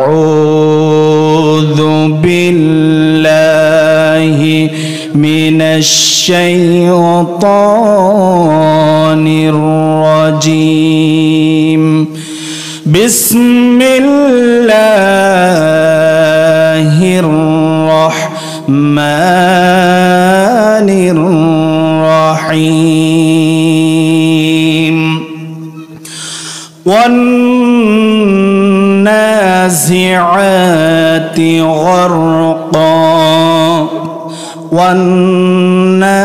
أعوذ بالله من الشيطان الرجيم بسم الله الرحمن الرحيم والنازعات غرقا والناشطات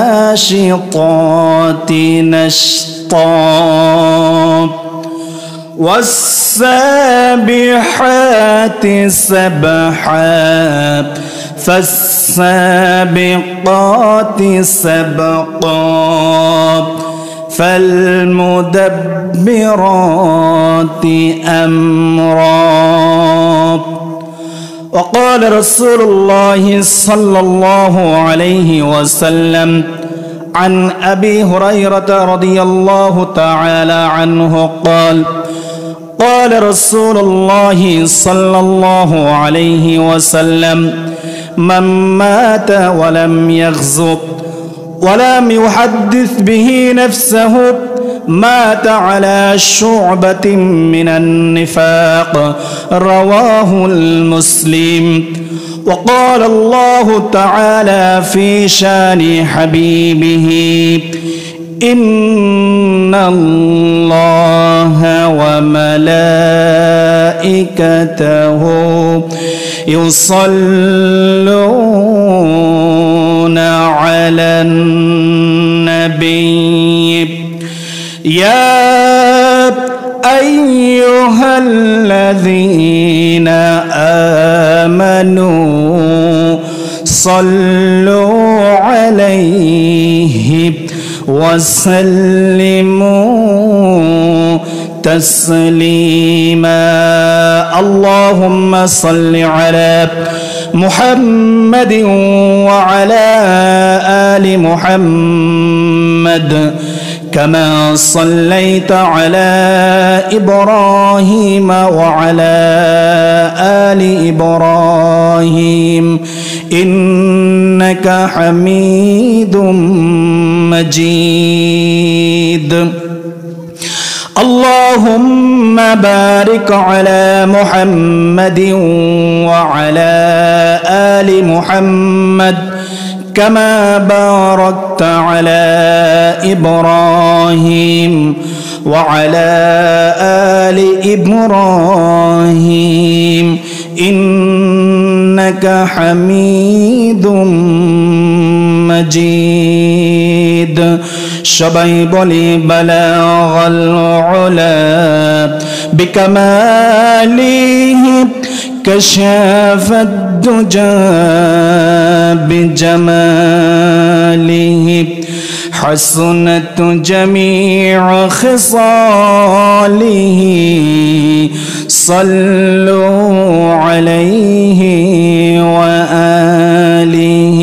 نشطا والسابحات سبحا فالسابقات سبقا فالمدبرات أمرا. وقال رسول الله صلى الله عليه وسلم عن أبي هريرة رضي الله تعالى عنه قال قال رسول الله صلى الله عليه وسلم من مات ولم يغزو ولم يحدث به نفسه مات على شعبة من النفاق رواه المسلم. وقال الله تعالى في شان حبيبه إن الله وملائكته يصلون على النبي يا أيها الذين آمنوا صلوا عليه وسلموا تسليما. اللهم صل على محمد وعلى آل محمد كما صليت على إبراهيم وعلى آل إبراهيم إنك حميد مجيد. اللهم بارك على محمد وعلى آل محمد كما باركت على إبراهيم وعلى آل إبراهيم إنك حميد مجيد. সবাই বলি বালাগাল উলা বিকামালিহি كشاف الدجى بجماله حسنت جميع خصاله صلوا عليه وآله.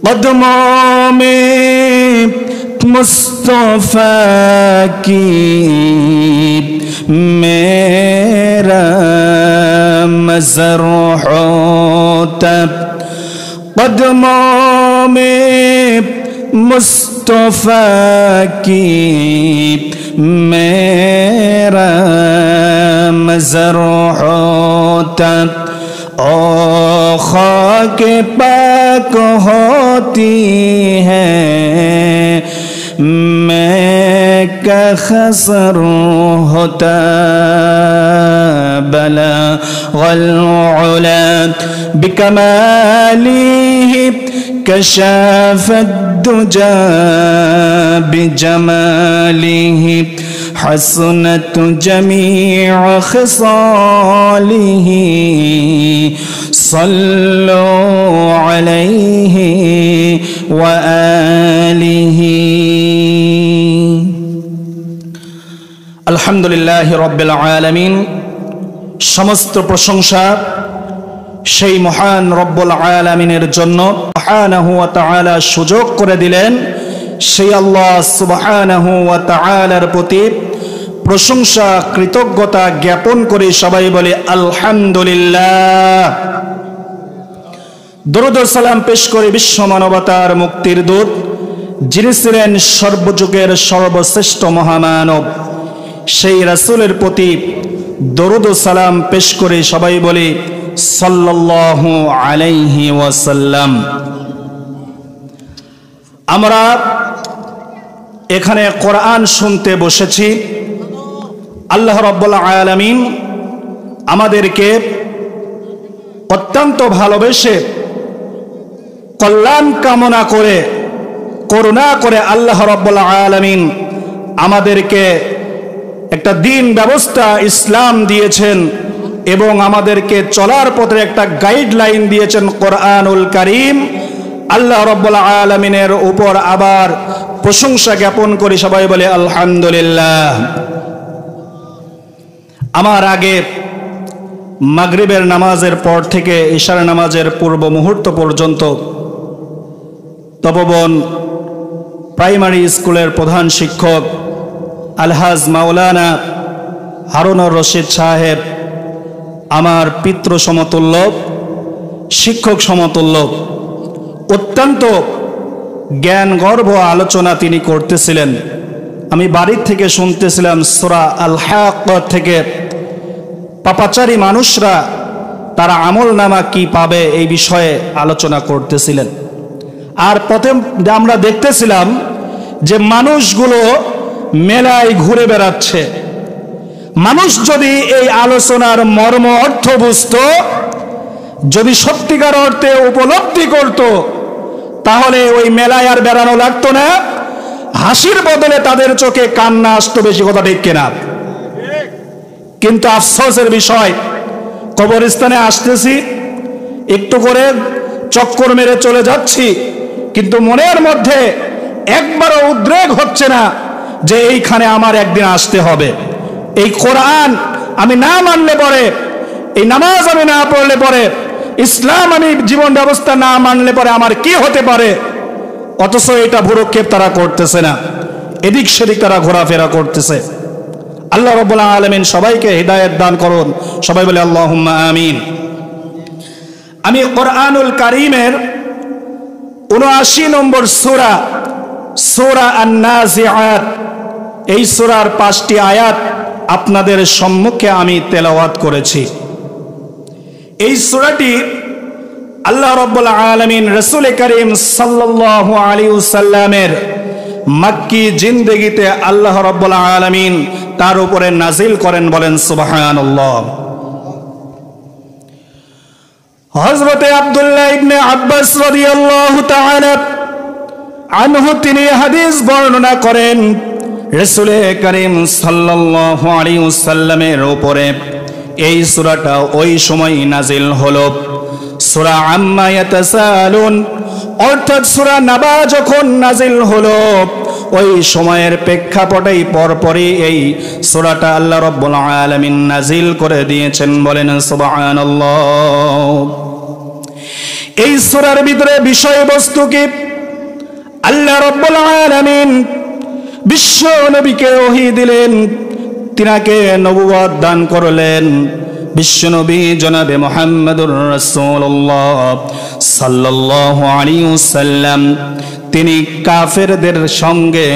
قدموں میں مصطفیٰ کی میرا مزر ہوتا قدموں میں مصطفیٰ کی میرا مزر ہوتا او خاک پاک ہوتی ہے میں کا خسر ہوتا بلغ العلا بکماله كشاف الدجى بجماله حسنت جميع خصاله صلوا عليه وآله. الحمد لله رب العالمين. সমস্ত প্রশংসা সেই মহান রব্বুল আলামিনের জন্য। সুবহানাহু ওয়া তাআলা সুযোগ করে দিলেন সেই আল্লাহ সুবহানাহু ওয়া তাআলার প্রতি প্রশংসা কৃতজ্ঞতা জ্ঞাপন করে সবাই বলে আলহামদুলিল্লাহ। দরুদ ও সালাম পেশ করে বিশ্ব মানবতার মুক্তির দূত, যিনি ছিলেন সর্বযুগের সর্বশ্রেষ্ঠ মহামানব, সেই রাসূলের প্রতি দরুদ ও সালাম পেশ করে সবাই বলে সাল্লাল্লাহু আলাইহি ওয়াসাল্লাম। আমরা এখানে কোরআন শুনতে বসেছি। আল্লাহ রাব্বুল আলামিন আমাদেরকে অত্যন্ত ভালোবেসে, কল্যাণ কামনা করে, করুণা করে আল্লাহ রাব্বুল আলামিন আমাদেরকে একটা দিন ব্যবস্থা ইসলাম দিয়েছেন এবং আমাদেরকে চলার পথে একটা গাইডলাইন দিয়েছেন কোরআনুল কারীম। আল্লাহ রাব্বুল আলামিনের উপর আবার প্রশংসা জ্ঞাপন করি সবাই বলে আলহামদুলিল্লাহ। আমার আগে মাগরিবের নামাজের পর থেকে ইশার নামাজের পূর্ব মুহূর্ত পর্যন্ত তপবন প্রাইমারি স্কুলের প্রধান শিক্ষক আলহাজ মাওলানা হারুনুর রশিদ সাহেব আমার পিতৃ সমতুল্য, শিক্ষক সমতুল্য, অত্যন্ত জ্ঞান গর্ভ আলোচনা তিনি করতেছিলেন। আমি বাড়ির থেকে শুনতেছিলাম সূরা আল হাক্কা থেকে পাপাচারী মানুষরা তারা আমল নামা কি পাবে এই বিষয়ে আলোচনা করতেছিলেন। আর প্রথম আমরা দেখতেছিলাম যে মানুষগুলো মেলায় ঘুরে বেড়াচ্ছে। মানুষ যদি এই আলোচনার মর্ম অর্থ বুঝত, যদি সত্যিকার অর্থে উপলব্ধি করত, তাহলে ওই মেলায় আর বেড়ানো লাগতো না, হাসির বদলে তাদের চোখে কান্না আসতো। বেশি কথা ঠিক কিনা? কিন্তু আফসোসের বিষয়, কবরস্থানে আসতেছি, একটু করে চক্কর মেরে চলে যাচ্ছি, কিন্তু মনের মধ্যে একবারও উদ্রেক হচ্ছে না যে এইখানে আমার একদিন আসতে হবে। এই কোরআন আমি না মানলে পরে, এই নামাজ আমি না পড়লে পরে, ইসলাম আমি জীবন ব্যবস্থা না মানলে পরে আমার কি হতে পারে? অথচ এটা ভুরুক্ষেপ তারা করতেছে না, এদিক সেদিক তারা ঘোরাফেরা করতেছে। আল্লাহ রাব্বুল আলামিন সবাইকে হিদায়াত দান করুন, সবাই বলে আল্লাহুম্মা আমিন। আমি কোরআনুল কারীমের ৭৯ নম্বর সূরা, সূরা আন-নাজিআত, এই সূরার ৫টি আয়াত আপনাদের সম্মুখে আমি তেলাওয়াত করেছি। এই সূরাটি আল্লাহ রাব্বুল আলামিন রাসূল করিম সাল্লাল্লাহু আলাইহি ওয়াসাল্লামের মক্কি জিন্দেগিতে আল্লাহ রাব্বুল আলামিন তার উপরে নাজিল করেন। বলেন সুবহানাল্লাহ। হযরতে আব্দুল্লাহ ইবনে আব্বাস রাদিয়াল্লাহু তাআলা আনহু তিনি হাদিস বর্ণনা করেন, রাসূল করিম সাল্লাল্লাহু আলাইহি ওয়াসাল্লামের উপরে এই সূরাটা ওই সময় নাজিল হলো। সূরা আম্মা ইয়াতাসালুন অর্থাৎ সূরা নাবা যখন নাজিল হলো, ওই সময়ের প্রেক্ষাপটেই পরপরই এই সূরাটা আল্লাহ রাব্বুল আলামিন নাজিল করে দিয়েছেন। বলেন সুবহানাল্লাহ। এই সূরার ভিতরে বিষয়বস্তু কি? আল্লাহ রাব্বুল আলামিন বিশ্ব নবীকে ওহী দিলেন, তিনাকে নবুয়ত দান করলেন। বিশ্বনবী জনাবে মুহাম্মদুর রাসূলুল্লাহ সাল্লাল্লাহু আলাইহি ওয়াসাল্লাম তিনি কাফেরদের সঙ্গে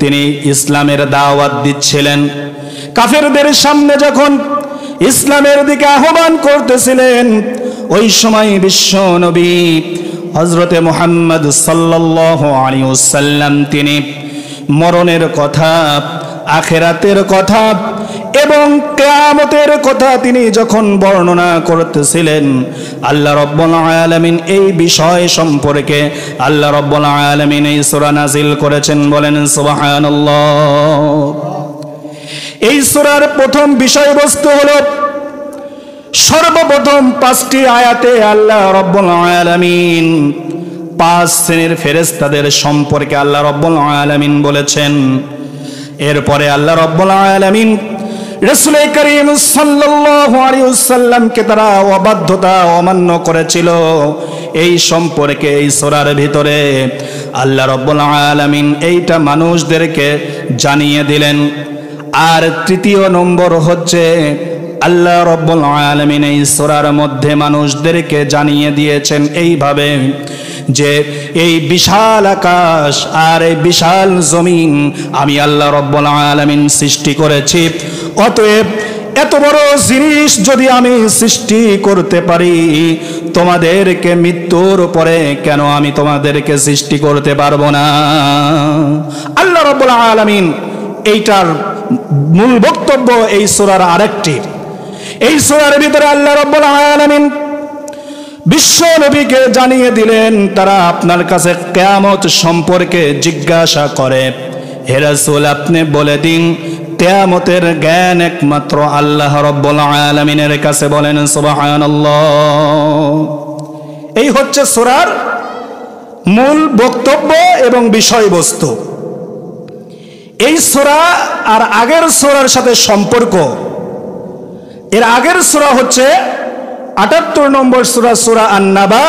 তিনি ইসলামের দাওয়াত দিচ্ছিলেন। কাফেরদের সামনে যখন ইসলামের দিকে আহ্বান করতেছিলেন, ওই সময় বিশ্বনবী হযরতে মুহাম্মদ সাল্লাল্লাহু আলাইহি ওয়াসাল্লাম তিনি মরণের কথা, আখিরাতের কথা এবং কিয়ামতের কথা তিনি যখন বর্ণনা করতেছিলেন, আল্লাহ রাব্বুল আলামিন এই বিষয় সম্পর্কে আল্লাহ রাব্বুল আলামিন এই সূরা নাজিল করেছেন। বলেন সুবহানাল্লাহ। এই সূরার প্রথম বিষয়বস্তু হলো, সর্বপ্রথম ৫টি আয়াতে আল্লাহ রাব্বুল আলামিন ৫ শ্রেণীর ফেরেশতাদের সম্পর্কে আল্লাহ রাব্বুল আলামিন বলেছেন। এরপরে আল্লাহ রাব্বুল আলামিন রাসূল করিম সাল্লাল্লাহু আলাইহি ওয়াসাল্লামকে তারা অবাধ্যতা অমান্য করেছিল, এই সম্পর্কে এই সূরার ভিতরে আল্লাহ রাব্বুল আলামিন এইটা মানুষদেরকে জানিয়ে দিলেন। আর তৃতীয় নম্বর হচ্ছে আল্লাহ রাব্বুল আলামিন এই সূরার মধ্যে মানুষদেরকে জানিয়ে দিয়েছেন এইভাবে যে এই বিশাল আকাশ আর এই বিশাল জমিন আমি আল্লাহ রাব্বুল আলামিন সৃষ্টি করেছি। অতএব এত বড় জিনিস যদি আমি সৃষ্টি করতে পারি, তোমাদেরকে মৃত্যুর পরে কেন আমি তোমাদেরকে সৃষ্টি করতে পারবো না? আল্লাহ রাব্বুল আলামিন এইটার মূল বক্তব্য এই সূরার আরেকটি। এই সূরার ভিতরে আল্লাহ রাব্বুল আলামিন বিশ্ব নবীকে জানিয়ে দিলেন, তারা আপনার কাছে কিয়ামত সম্পর্কে জিজ্ঞাসা করে, হে রাসূল আপনি বলে দিন কিয়ামতের জ্ঞান একমাত্র আল্লাহ রাব্বুল আলামিনের কাছে। বলেন সুবহানাল্লাহ। এই হচ্ছে সূরার মূল বক্তব্য এবং বিষয়বস্তু। এই সূরা আর আগের সূরার সাথে সম্পর্ক। এর আগের সূরা হচ্ছে ৭৮ নম্বর সূরা, সূরা আন-নাবা।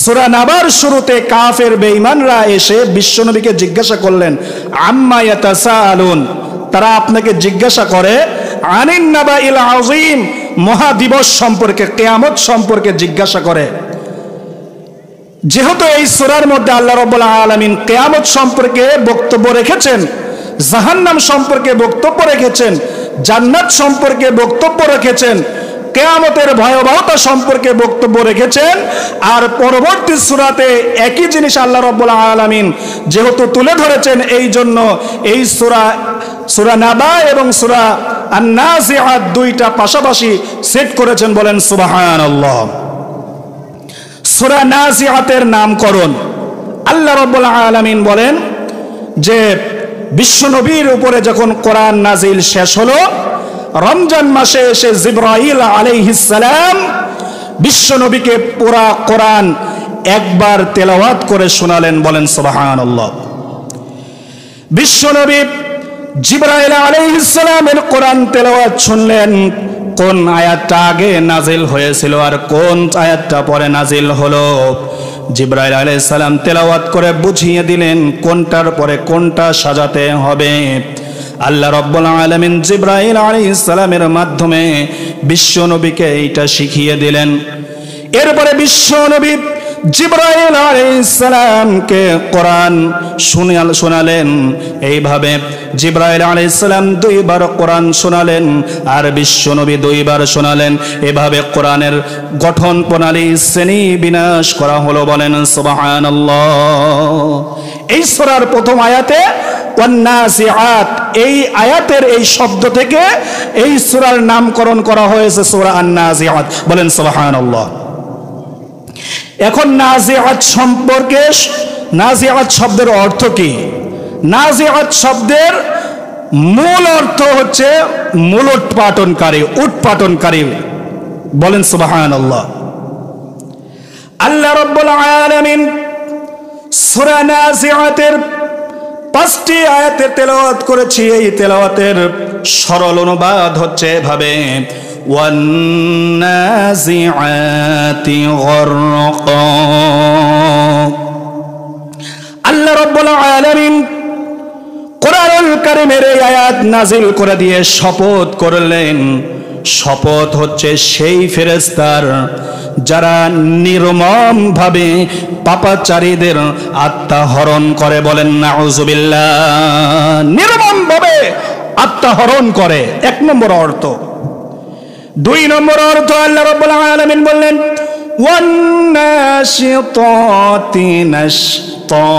সূরা নাবার শুরুতে কাফের বেঈমানরা এসে বিশ্বনবীকে জিজ্ঞাসা করলেন, আম্মা ইয়াতাসাআলুন, তারা আপনাকে জিজ্ঞাসা করে আনিন নাবাইল আযীম, মহাদিবস সম্পর্কে, কিয়ামত সম্পর্কে জিজ্ঞাসা করে। যেহেতু এই সূরার মধ্যে আল্লাহ রাব্বুল আলামিন কিয়ামত সম্পর্কে বক্তব্য রেখেছেন, জাহান্নাম সম্পর্কে বক্তব্য রেখেছেন, জান্নাত সম্পর্কে বক্তব্য রেখেছেন, কিয়ামতের ভয়াবহতা সম্পর্কে বক্তব্য রেখেছেন, আর পরবর্তী সূরাতে একই জিনিস আল্লাহ রাব্বুল আলামিন যেহেতু তুলে ধরেছেন, এই জন্য এই সূরা নাবা এবং সূরা আন-নাজিআত দুইটা পাশাপাশি সেট করেছেন। বলেন সুবহানাল্লাহ। সূরা নাজিআতের নামকরণ আল্লাহ রাব্বুল আলামিন বলেন যে বিশ্বনবীর উপরে যখন কোরআন নাজিল শেষ হলো, রমজান মাসে এসে জিবরাইল আলাইহিস সালাম বিশ্বনবীকে পুরা কোরআন একবার তেলাওয়াত করে শোনালেন। বলেন সুবহানাল্লাহ। বিশ্বনবী জিবরাইল আলাইহিস সালামের কোরআন তেলাওয়াত শুনলেন। কোন আয়াতটা আগে নাজিল হয়েছিল আর কোন আয়াতটা পরে নাজিল হলো, জিবরাইল আলাইহিস সালাম তেলাওয়াত করে বুঝিয়ে দিলেন কোনটার পরে কোনটা সাজাতে হবে। আল্লাহ রাব্বুল আলামিন জিবরাইল আলাইহিস সালামের মাধ্যমে বিশ্বনবীকে এইটা শিখিয়ে দিলেন। এরপরে বিশ্বনবী জিবরাইল আলাইহিস সালামকে কোরআন শোনালেন। এইভাবে জিবরাইল আলাইহিস সালাম দুইবার কোরআন শোনালেন আর বিশ্বনবী দুইবার শোনালেন। এভাবে কোরআনের গঠন প্রণালী শ্রেণী বিন্যাস করা হলো। বলেন সুবহানাল্লাহ। এই সূরার প্রথম আয়াতে ওয়ান-নাজিআত, এই আয়াতের এই শব্দ থেকে এই সূরার নামকরণ করা হয়েছে সূরা আন-নাজিআত। বলেন সুবহানাল্লাহ। এখন নাজিআত সম্পর্কে, নাজিআত শব্দের অর্থ কি? নাজিআত শব্দের মূল অর্থ হচ্ছে মূলোৎপাটনকারী, উৎপাটনকারী। বলেন সুবহানাল্লাহ। আল্লাহ রাব্বুল আলামিন সূরা নাজিআতের 5টি আয়াতের তেলাওয়াত করেছি। এই তেলাওয়াতের সরল অনুবাদ হচ্ছে এভাবে, ওয়ান-নাজিআতি গরকা। আল্লাহ রাব্বুল আলামিন কোরআনুল কারীমের এই আয়াত নাজিল করে দিয়ে শপথ করলেন। শপথ হচ্ছে সেই ফেরেশতার যারা নির্মম ভাবে পাপাচারীদের আত্মা হরণ করে। বলেন নাউযুবিল্লাহ। নির্মম ভাবে আত্মা হরণ করে, 1 নম্বর অর্থ। 2 নম্বর অর্থ আল্লাহ রাব্বুল আলামিন বললেন ওয়ান-নাশিতাতি নাশতা,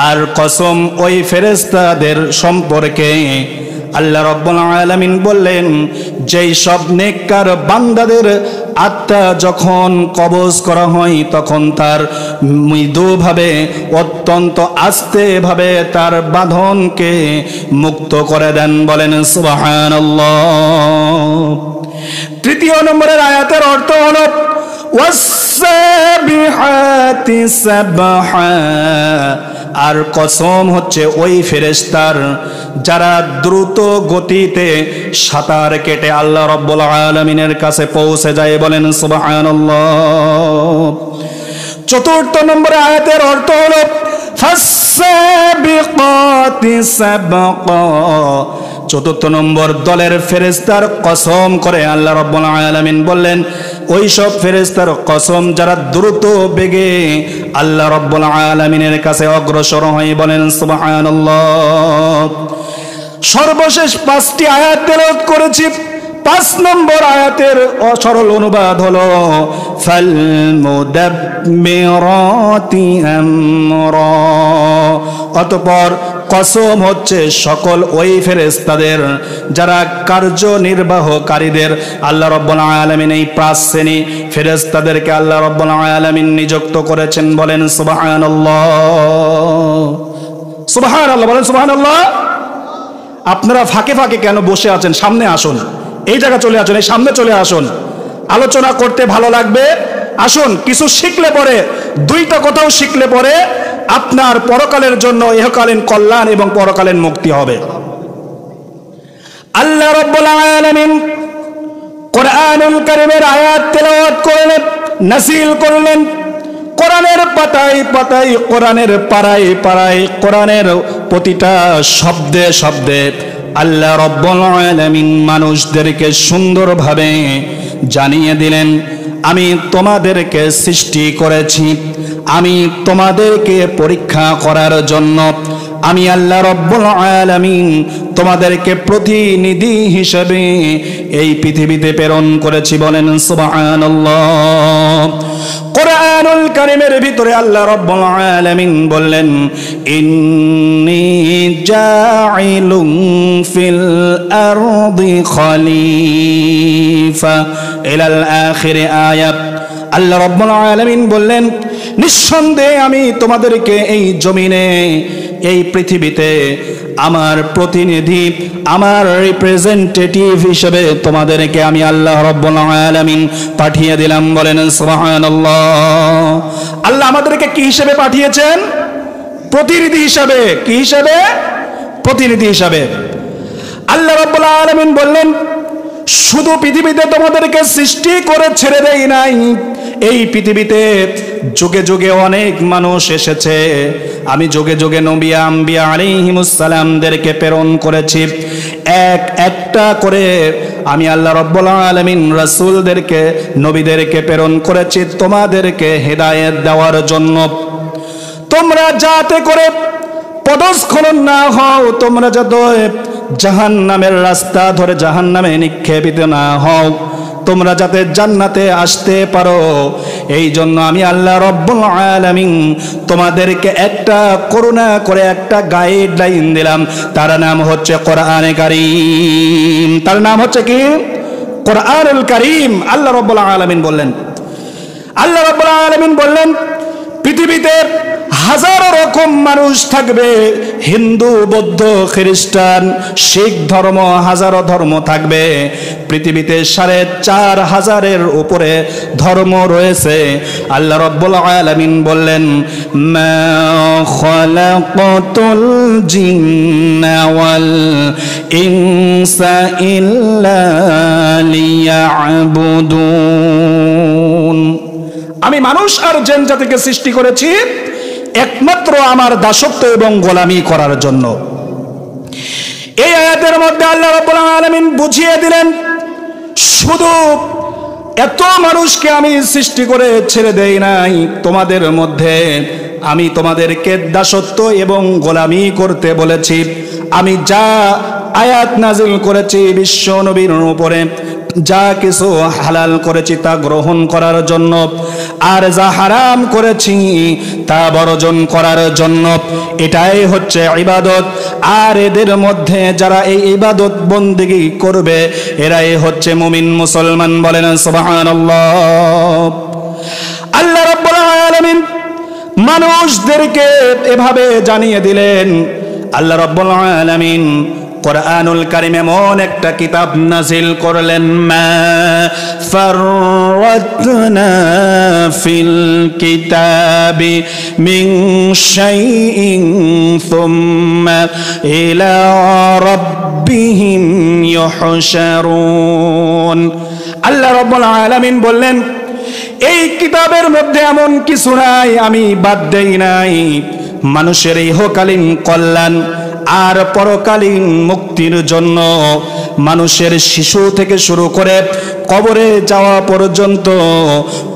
আর কসম ওই ফেরেশতাদের সম্পর্কে আল্লাহ রাব্বুল আলামিন বললেন যেই সব নেককার বান্দাদের আত্মা যখন কবজ করা হয় তখন তার মৃদুভাবে, অত্যন্ত আস্তেভাবে তার বাঁধনকে মুক্ত করে দেন। বলেন সুবহানাল্লাহ। 3 নম্বরের আয়াতের অর্থ হলো ওয়াস-সাবিহাতি সাবহা, আর কসম হচ্ছে ওই ফেরেশতার যারা দ্রুত গতিতে সাঁতার কেটে আল্লাহ রাব্বুল আলামিনের কাছে পৌঁছে যায়। বলেন সুবহানাল্লাহ। 4 নম্বরে আয়াতের অর্থ হলো ফাসসাবিকাতি সাবকা। চতুর্থ নম্বর দলের ফেরেশতার কসম করে আল্লাহ রাব্বুল আলামিন বললেন, ওই সব ফেরেশতার কসম যারা দ্রুত বেগে আল্লাহ রাব্বুল আলামিনের কাছে অগ্রসর হয়ে বলেন সুবহানাল্লাহ। সর্বশেষ 5টি আয়াত তেলাওয়াত করেছি। 5 নম্বর আয়াতের সরল অনুবাদ হলো ফাল মুদাব্বিরাতি আমরা। অতঃপর কসম হচ্ছে সকল ওই ফেরেশতাদের যারা কার্যনির্বাহকারীদের। আল্লাহ রাব্বুল আলামিন এই 5 শ্রেণী ফেরেশতাদেরকে আল্লাহ রাব্বুল আলামিন নিযুক্ত করেছেন, বলেন সুবহানাল্লাহ। সুবহানাল্লাহ বলেন সুবহানাল্লাহ। আপনারা ফাঁকে ফাঁকে কেন বসে আছেন? সামনে আসুন, এই জায়গা চলে আসুন, এই সামনে চলে আসুন। আলোচনা করতে ভালো লাগবে। আসুন, কিছু শিখলে পরে, 2টা কথাও শিখলে পরে আপনার পরকালের জন্য ইহকালীন কল্যাণ এবং পরকালীন মুক্তি হবে। আল্লাহ রাব্বুল আলামিন কোরআনুল কারীমের আয়াত তেলাওয়াত করলেন, নাযিল করলেন। কোরআনের পাতায় পাতায়, কোরআনের পাড়ায় পাড়ায়, কোরআনের প্রতিটা শব্দে শব্দে আল্লাহ রাব্বুল আলামিন মানুষদেরকে সুন্দরভাবে জানিয়ে দিলেন, আমি তোমাদেরকে সৃষ্টি করেছি, আমি তোমাদেরকে পরীক্ষা করার জন্য, আমি আল্লাহ রাব্বুল আলামিন তোমাদেরকে প্রতিনিধি হিসেবে এই পৃথিবীতে প্রেরণ করেছি, বলেন সুবহানাল্লাহ। কোরআনুল কারীমের ভিতরে আল্লাহ রাব্বুল আলামিন বললেন, ইন্নী জাইলুন ফিল আরদি খলিফা ইলাল আখির আয়াত। আল্লাহ রাব্বুল আলামিন বললেন, নিঃসন্দেহে আমি তোমাদেরকে এই জমিনে, এই পৃথিবীতে আমার প্রতিনিধি, আমার রিপ্রেজেন্টেটিভ হিসেবে তোমাদেরকে আমি আল্লাহ রাব্বুল আলামিন পাঠিয়ে দিলাম, বলেন সুবহানাল্লাহ। আল্লাহ আমাদেরকে কি হিসেবে পাঠিয়েছেন? প্রতিনিধি হিসাবে। কি হিসাবে? প্রতিনিধি হিসাবে। আল্লাহ রাব্বুল আলামিন বললেন, শুধু পৃথিবীতে তোমাদেরকে সৃষ্টি করে ছেড়ে দেই নাই, এই পৃথিবীতে যুগে যুগে অনেক মানুষ এসেছে, আমি যুগে যুগে নবী আম্বিয়া আলাইহিমুস সালামদেরকে প্রেরণ করেছি। একটা করে আমি আল্লাহ রাব্বুল আলামিন রাসূলদেরকে, নবীদেরকে প্রেরণ করেছি তোমাদেরকে হেদায়েত দেওয়ার জন্য। তোমরা যাতে করে পদস্খলন না হও, তোমরা যাতে জাহান্নামের রাস্তা ধরে জাহান্নামে নিক্ষেপিত না হও, তোমরা যাতে জান্নাতে আসতে পারো, এই জন্য আমি আল্লাহ রাব্বুল আলামিন তোমাদেরকে একটা করুণা করে একটা গাইডলাইন দিলাম, তার নাম হচ্ছে কোরআনে কারীম। তার নাম হচ্ছে কি? কোরআনুল কারীম। আল্লাহ রাব্বুল আলামিন বললেন, আল্লাহ রাব্বুল আলামিন বললেন, পৃথিবীতে হাজারো রকম মানুষ থাকবে, হিন্দু, বৌদ্ধ, খ্রিস্টান, শিখ ধর্ম, হাজারো ধর্ম থাকবে। পৃথিবীতে ৪৫০০-এর উপরে ধর্ম রয়েছে। আল্লাহ রাব্বুল আলামিন বললেন, মা খালাকাতুল জিন্না ওয়াল ইনসা ইল্লা লিয়াবুদুন। আমি মানুষ আর জিন জাতিকে সৃষ্টি করেছি একমাত্র আমার দাসত্ব এবং গোলামি করার জন্য। এই আয়াতের মধ্যে আল্লাহ রাব্বুল আলামিন বুঝিয়ে দিলেন, শুধু এত মানুষকে আমি সৃষ্টি করে ছেড়ে দেই নাই, তোমাদের মধ্যে আমি তোমাদেরকে দাসত্ব এবং গোলামি করতে বলেছি। আমি যা আয়াত নাজিল করেছি বিশ্ব নবীর উপরে, যা কিছু হালাল করেছি তা গ্রহণ করার জন্য, আর যা হারাম করেছি তা বর্জন করার জন্য। এটাই হচ্ছে ইবাদত। আর এদের মধ্যে যারা এই ইবাদত বন্দেগী করবে, এরাই হচ্ছে মুমিন মুসলমান, বলেন সুবহানাল্লাহ। আল্লাহ রাব্বুল আলামিন মানুষদেরকে এভাবে জানিয়ে দিলেন। আল্লাহ রাব্বুল আলামিন কোরআনুল কারীম এমন একটা কিতাব নাজিল করলেন, মা ফাররাতনা ফিল কিতাবি মিন শাইইন সুম্মা ইলা রাব্বিহিম ইউহশারুন। আল্লাহ রাব্বুল আলামিন বললেন, এই কিতাবের মধ্যে এমন কিছু নাই আমি বাদ দেই নাই। মানুষের ইহকালীন কল্যাণ আর পরকালীন মুক্তির জন্য মানুষের শিশু থেকে শুরু করে কবরে যাওয়া পর্যন্ত,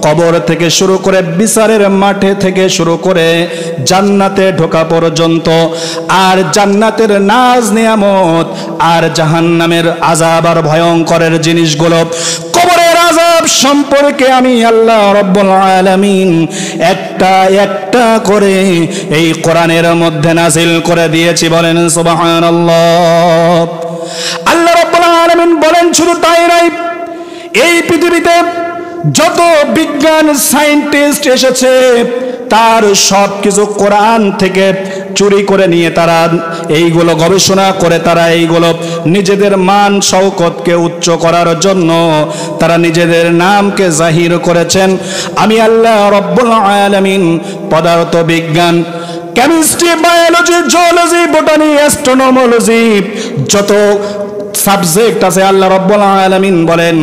কবর থেকে শুরু করে বিচারের মাঠে থেকে শুরু করে জান্নাতে ঢোকা পর্যন্ত, আর জান্নাতের নাজ নিয়ামত আর জাহান্নামের আযাব আর ভয়ঙ্করের জিনিসগুলো, কবরের আযাব সম্পর্কে আমি আল্লাহ রাব্বুল আলামিন একটা একটা করে এই কোরআনের মধ্যে নাজিল করে দিয়েছি। বলেন সুবহানাল্লাহ। আল্লাহ রাব্বুল আলামিন বলেন শুধু তাই নয়, এই পৃথিবীতে যত বিজ্ঞান সায়েন্টিস্ট এসেছে তার সব কিছু কোরআন থেকে চুরি করে নিয়ে তারা এইগুলো গবেষণা করে, তারা এইগুলো নিজেদের মান শওকতকে উচ্চ করার জন্য তারা নিজেদের নামকে জাহির করেছেন। আমি আল্লাহ রাব্বুল আলামিন পদার্থ বিজ্ঞান, কেমিস্ট্রি, বায়োলজি, জিওলজি, বটানি, অ্যাস্ট্রোনমোলজি, যত সাবজেক্ট আছে আল্লাহ রাব্বুল আলামিন বলেন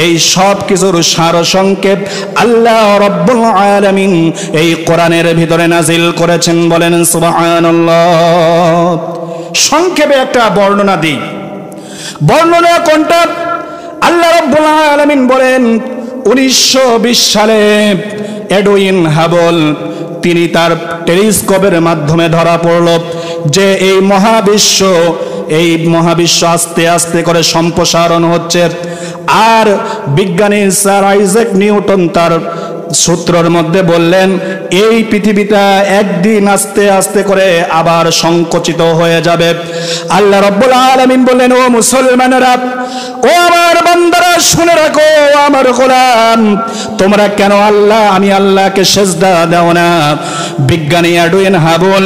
এই সব কিছুর সারসংক্ষেপ আল্লাহ রাব্বুল আলামিন এই কোরআনের ভিতরে নাজিল করেছেন। বলেন সুবহানাল্লাহ। সংক্ষেপে একটা বর্ণনা দিই। বর্ণনা কোনটা? আল্লাহ রাব্বুল আলামিন বলেন 1920 সালে এডউইন হাবল তিনি তার টেলিস্কোপের মাধ্যমে ধরা পড়ল যে এই মহাবিশ্ব আস্তে আস্তে করে সম্প্রসারণ হচ্ছে। আর বিজ্ঞানী স্যার আইজ্যাক নিউটন তার সূত্রের মধ্যে বললেন এই পৃথিবীটা একদিন আস্তে আস্তে করে আবার সংকুচিত হয়ে যাবে। আল্লাহ রাব্বুল আলামিন বললেন, ও মুসলমানেরা, ও আমার বান্দারা, শুনে রাখো আমার গোলাম, তোমরা কেন আমি আল্লাহকে সেজদা দাও না? বিজ্ঞানী এডউইন হাবল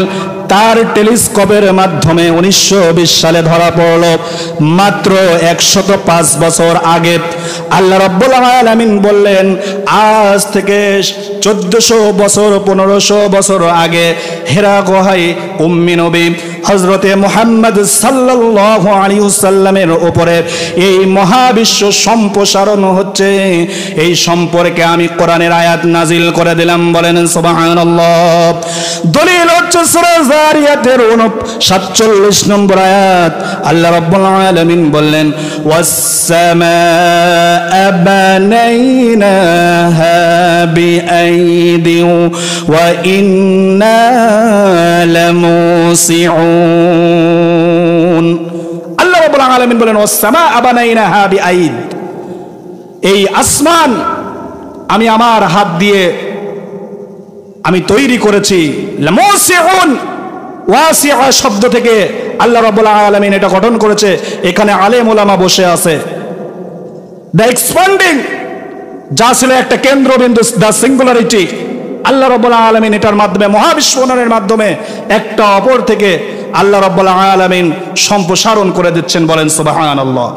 তার টেলিস্কোপের মাধ্যমে 1920 সালে ধরা পড়ল মাত্র 105 বছর আগে। আল্লাহ রাব্বুল আলামিন বললেন আজ থেকে 1400 বছর 1500 বছর আগে হেরা গুহায় উম্মি নবী হযরতে মুহাম্মদ সাল্লাল্লাহু আলাইহি ওয়াসাল্লামের উপরে এই মহাবিশ্ব সম্প্রসারণ হচ্ছে, এই সম্পর্কে আমি কোরআনের আয়াত নাজিল করে দিলাম। বলেন সুবহানাল্লাহ। দলিল হচ্ছে সূরা যারিয়াতের 47 নম্বর আয়াত। আল্লাহ রাব্বুল আলামিন বললেন ওয়াস-সামাআ বানাইনাহা বিআইদিন ওয়া ইন্না লামুসিউন। আল্লাহ রাব্বুল আলামিন বলেন ওয়াস-সামাআ বানাইনাহা বিআইদ, এই আসমান আমি আমার হাত দিয়ে আমি তৈরি করেছি। লামুসিউন, ওয়াসিআ শব্দ থেকে আল্লাহ রাব্বুল আলামিন এটা গঠন করেছে। এখানে আলেম ওলামা বসে আছে। দ্য এক্সপ্যান্ডিং, যা ছিল একটা কেন্দ্রবিন্দু, দ্য সিঙ্গুলারিটি, আল্লাহ রাব্বুল আলামিন এটার মাধ্যমে মহাবিশ্বনের মাধ্যমে একটা অপর থেকে আল্লাহ রাব্বুল আলামিন সম্প্রসারণ করে দিচ্ছেন। বলেন সুবহানাল্লাহ।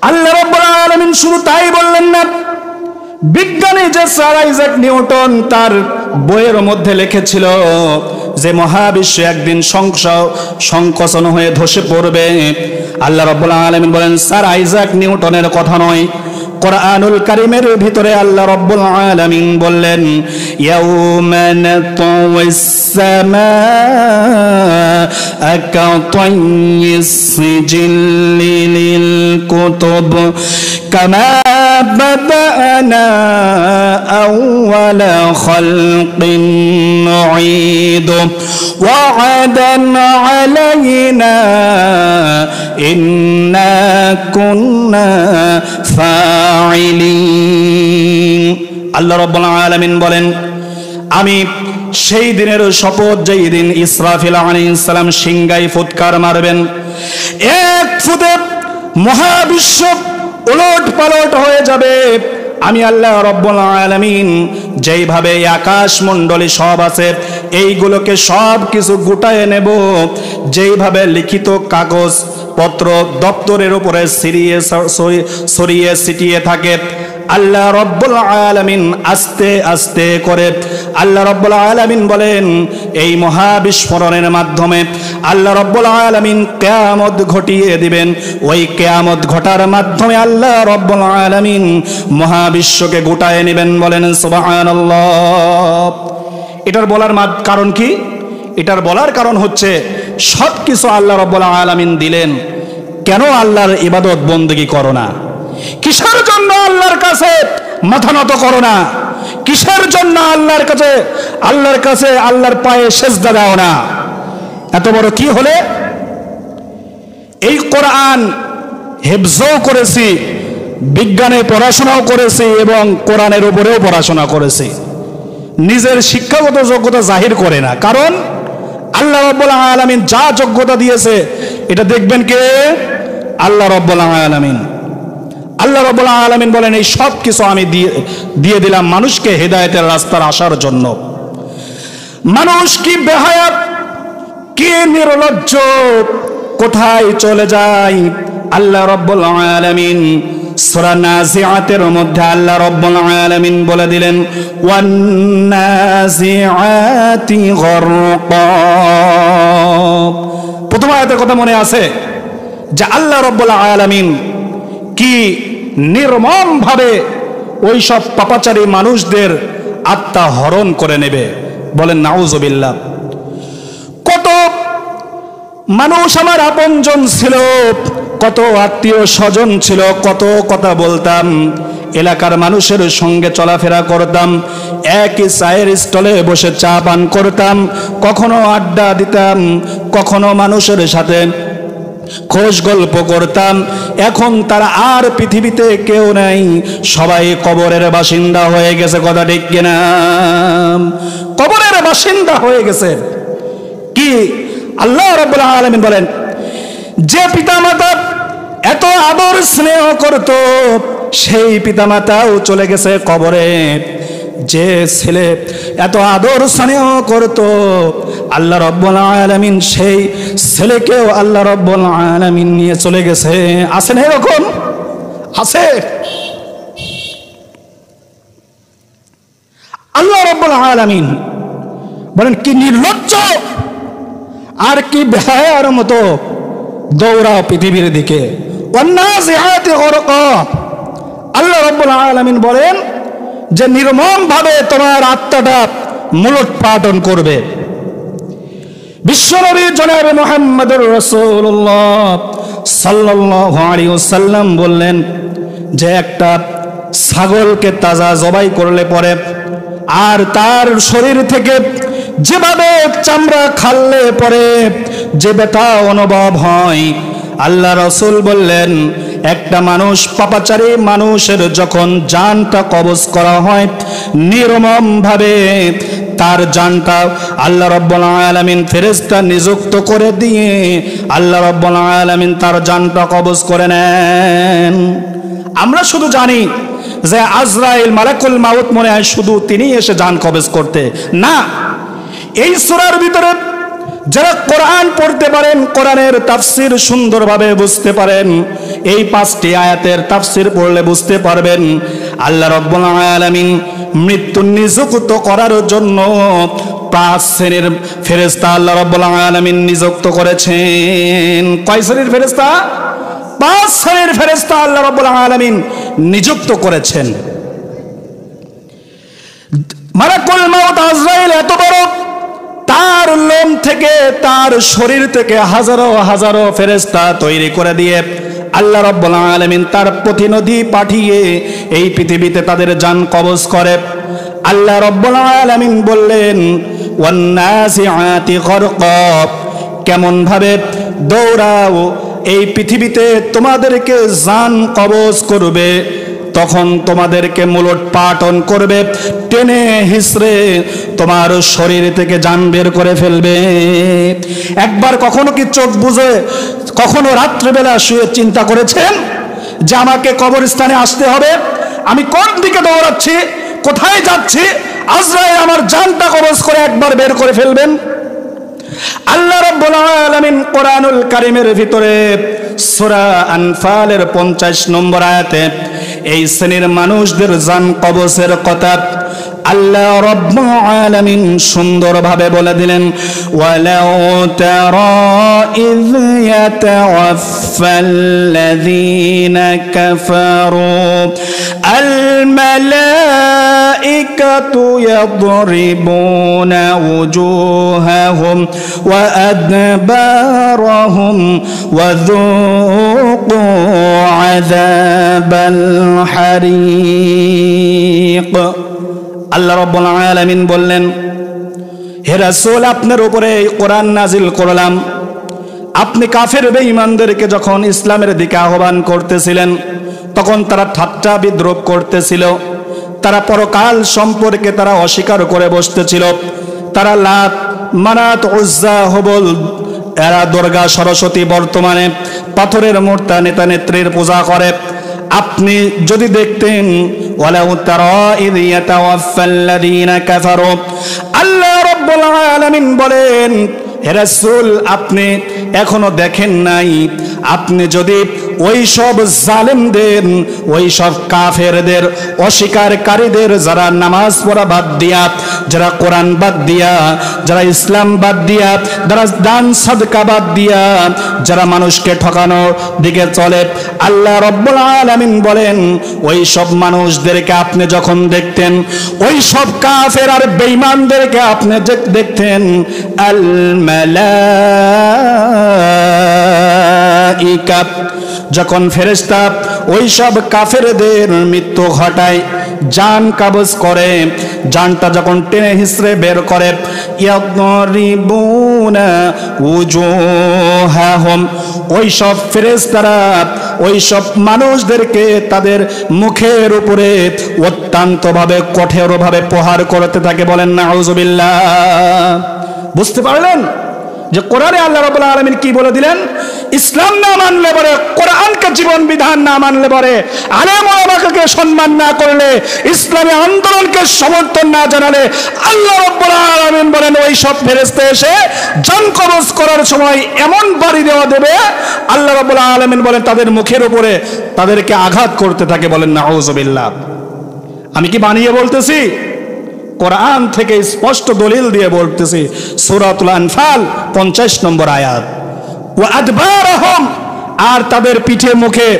আল্লাহ রাব্বুল আলামিন শুধু তাই বললেন না, বিজ্ঞানী যে স্যার আইজ্যাক নিউটন তার বইয়ের মধ্যে লিখেছিল যে মহাবিশ্ব একদিন সংকোচন হয়ে ধসে পড়বে, আল্লাহ রাব্বুল আলামিন বলেন স্যার আইজ্যাক নিউটনের কথা নয়, কোরআনুল কারীমের ভিতরে আল্লাহ রাব্বুল আলামিন বললেন ইয়াউমা নাতাওয়িস সামাআ কাতাইয়িস সিজিল্লি লিল কুতুব কামা বাদানা আউওয়ালা খালকিন নুঈদু ওয়া'দান আলাইনা ইন্না কুন্না ফাইলিন। আল্লাহ রাব্বুল আলামিন বলেন আমি সেই দিনের শপথ যেই দিন ইসরাফিল আলাইহিস সালাম সিংগাই ফুৎকার মারবেন, এক ফুতে মহাবিশ্ব উলট পালট হয়ে যাবে। আমি আল্লাহ রাব্বুল আলামিন যেইভাবে আকাশ মণ্ডলী সব আছে এইগুলোকে সব কিছু গুটায়ে নেব, যেইভাবে লিখিত কাগজ পত্র দপ্তরের উপরে ছড়িয়ে ছিটিয়ে থাকে, আল্লাহ রাব্বুল আলামিন আস্তে আস্তে করে আল্লাহ রাব্বুল আলামিন বলেন এই মহাবিস্ফোরণের মাধ্যমে আল্লাহ রাব্বুল আলামিন কিয়ামত ঘটিয়ে দিবেন। ওই কিয়ামত ঘটার মাধ্যমে আল্লাহ রাব্বুল আলামিন মহাবিশ্বকে গোটায় নেবেন। বলেন সুবহানাল্লাহ। এটার বলার কারণ কি? এটার বলার কারণ হচ্ছে সব কিছু আল্লাহ রাব্বুল আলামিন দিলেন, কেন আল্লাহর ইবাদত বন্দেগী করো না? কিসের জন্য আল্লাহর কাছে মাথা নত করো না? কিসের জন্য আল্লাহর কাছে আল্লাহর পায়ে সেজদা দাও না? এত বড় কি হলে? এই কোরআন হেফজও করেছি, বিজ্ঞানে পড়াশোনাও করেছি এবং কোরআনের উপরেও পড়াশোনা করেছি। নিজের শিক্ষাগত যোগ্যতা জাহির করে না, কারণ আল্লাহ রাব্বুল আলামিন যা যোগ্যতা দিয়েছে এটা দেখবেন কে? আল্লাহ রাব্বুল আলামিন। আল্লাহ রাব্বুল আলামিন বলেন এই সব কিছু আমি দিয়ে দিলাম মানুষকে হেদায়েতের রাস্তার আসার জন্য। মানুষ কি বেহায়া, কি নির্লজ্জ, কোথায় চলে যায়? আল্লাহ রাব্বুল আলামিন সূরা নাজিআতের মধ্যে আল্লাহ রাব্বুল আলামিন বলে দিলেন ওয়ান নাজিআতি গরকা। প্রথম আয়াতের কথা মনে আছে যে আল্লাহ রাব্বুল আলামিন কি নির্মম ভাবে ওই সব পাপাচারী মানুষদের আত্মা হরণ করে নেবে। বলেন নাউজুবিল্লাহ। কত মানুষ আমার আপনজন ছিল, কত আত্মীয় স্বজন ছিল, কত কথা বলতাম, এলাকার মানুষের সঙ্গে চলাফেরা করতাম, একই চায়ের স্টলে বসে চা পান করতাম, কখনো আড্ডা দিতাম, কখনো মানুষের সাথে খোশ গল্প করতাম। এখন তারা আর পৃথিবীতে কেউ নাই, সবাই কবরের বাসিন্দা হয়ে গেছে। কথা ঠিক কিনা? কবরের বাসিন্দা হয়ে গেছে। কি আল্লাহ রাব্বুল আলামিন বলেন যে পিতামাতা এত আদর স্নেহ করত সেই পিতামাতাও চলে গেছে কবরে। যে ছেলে এত আদর স্নেহ করত আল্লাহ রাব্বুল আলামিন সেই ছেলেকেও আল্লাহ রাব্বুল আলামিন নিয়ে চলে গেছে। আছে না এরকম? আছে। আল্লাহ রাব্বুল আলামিন বলেন কি নির্লজ্জ আর কি বেহায়ার মতো দৌড়াও পৃথিবীর দিকে। ওয়ান্নাজিআতি গরকা। আল্লাহ রাব্বুল আলামিন বলেন যে নির্মম ভাবে তোমার আত্মাটা মূলোৎপাটন করবে। বিশ্বনবী জনাবে মুহাম্মদুর রাসূলুল্লাহ সাল্লাল্লাহু আলাইহি ওয়াসাল্লাম বললেন যে একটা ছাগলকে তাজা জবাই করলে পরে আর তার শরীর থেকে যেভাবে চামড়া খাললে পরে যে ব্যথা অনুভব হয়, আল্লাহ রাসূল বললেন একটা মানুষ পাপাচারী মানুষের যখন জানটা কবজ করা হয় নির্মম ভাবে তার জানটা আল্লাহ রাব্বুল আলামিন ফেরেশতা নিযুক্ত করে দিয়ে আল্লাহ রাব্বুল আলামিন তার জানটা কবজ করে নেন। আমরা শুধু জানি যে আজরাইল মালাকুল মাউত মনে হয় শুধু তিনি এসে জান কবজ করতে, না। এই সূরার ভিতরে যারা কোরআন পড়তে পারেন, কোরআনের তাফসীর সুন্দরভাবে বুঝতে পারেন, এই 5টি আয়াতের তাফসীর পড়লে বুঝতে পারবেন আল্লাহ রাব্বুল আলামিন মৃত্যু নিযুক্ত করার জন্য 5 শ্রেণীর ফেরেশতা আল্লাহ রাব্বুল আলামিন নিযুক্ত করেছেন। কয় শ্রেণীর ফেরেশতা? 5 শ্রেণীর ফেরেশতা আল্লাহ রাব্বুল আলামিন নিযুক্ত করেছেন। মালাকুল মাউত আজরাইল এত বড়, তার লোম থেকে তার শরীর থেকে হাজারো হাজারো ফেরেশতা তৈরি করে দিয়ে আল্লাহ রাব্বুল আলামিন তার প্রতিনিধি পাঠিয়ে এই পৃথিবীতে তাদের জান কবজ করে। আল্লাহ রাব্বুল আলামিন বললেন ওয়ান্নাসিআতি গরকা, কেমন ভাবে দৌড়াও এই পৃথিবীতে তোমাদেরকে জান কবজ করবে, তখন তোমাদেরকে মূলোৎপাটন করবে, টেনে হিসড়ে তোমার শরীর থেকে জান বের করে ফেলবে। একবার কখনো কি চোখ বুঝে কখনো রাত্রিবেলা শুয়ে চিন্তা করেছেন যে আমাকে কবরস্থানে আসতে হবে, আমি কোন দিকে দৌড়াচ্ছি, কোথায় যাচ্ছি, আজরাইল আমার জানটা কবজ করে একবার বের করে ফেলবেন? আল্লাহ রাব্বুল আলামিন কোরআনুল কারীমের ভিতরে সূরা আনফালের 50 নম্বর আয়াতে এই শ্রেণীর মানুষদের জান কবজের কথা আল্লাহ রাব্বুল আলামিন সুন্দরভাবে বলে দিলেন ওয়ালাউ তারা ইয ইয়াতাওয়াফাল্লাযীনা কাফারু আল মালাইকা يضربون وجوههم وأدبارهم وذوقوا عذاب الحريق আল্লাহ রাব্বুল আলামিন বললেন, হে রাসূল, আপনার উপরে কোরআন নাজিল করলাম। আপনি কাফের বেঈমানদেরকে যখন ইসলামের দিকে আহ্বান করতেছিলেন তখন তারা ঠাট্টা বিদ্রূপ করতেছিল, তারা পরকাল সম্পর্কে তারা অস্বীকার করে বসতেছিল। তারা লাত, মানাত, উজ্জা, হুবল, এরা দুর্গা, সরস্বতী, বর্তমানে পাথরের মূর্তি, নেতা নেত্রীর পূজা করে। আপনি যদি দেখতেন, ওয়ালাউ তারা ইয ইয়াতাওয়াফাল্লাযীনা কাফারু, আল্লাহ রাব্বুল আলামিন বলেন, হে রাসূল, আপনি এখনো দেখেন নাই, আপনি যদি ওই সব জালেমদের, ওই সব কাফেরদের, অস্বীকারীদের, যারা নামাজ পড়া বাদ দিয়া, যারা কোরআন বাদ দিয়া, যারা ইসলাম বাদ দিয়া, যারা দান সাদকা বাদ দিয়া, যারা মানুষকে ঠকানোর দিকে চলে, আল্লাহ রাব্বুল আলামিন বলেন, ওই সব মানুষদেরকে আপনি যখন দেখতেন, ওই সব কাফের আর বেঈমানদেরকে আপনি দেখতেন, আল মালাইকা, যখন ফেরেশতা ওই সব কাফেরদের মৃত্যু ঘটায়, জান কবজ করে, জানটা যখন টেনে হিসড়ে বের করে, ইয়াদরিবুনা উজুহাহুম, ওই সব ফেরেশতারা ওই সব মানুষদেরকে তাদের মুখের উপরে অত্যন্তভাবে কঠোরভাবে প্রহার করতে থাকে। বলেন নাউযুবিল্লাহ। বুঝতে পারলেন যে কোরআনে আল্লাহ রাব্বুল আলামিন কি বলে দিলেন? ইসলাম না মানলে পরে, কোরআনকে জীবন বিধান না মানলে পরে, আলেম ওলামাকে সম্মান না করলে, ইসলামী আন্দোলনকে সমর্থন না জানালে, আল্লাহ রাব্বুল আলামিন বলেন ওই সব ফেরেশতা এসে জান কবজ করার সময় এমন বাড়ি দেওয়া দেবে, আল্লাহ রাব্বুল আলামিন বলেন তাদের মুখের উপরে তাদেরকে আঘাত করতে থাকে। বলেন নাউযুবিল্লাহ। আমি কি বানিয়ে বলতেছি? কোরআন থেকে স্পষ্ট দলিল দিয়ে বলতেছি। সূরাতুল আনফাল 50 নম্বর আয়াত। ওয়া আদবারহুম, আর তাদের পিঠে মুখে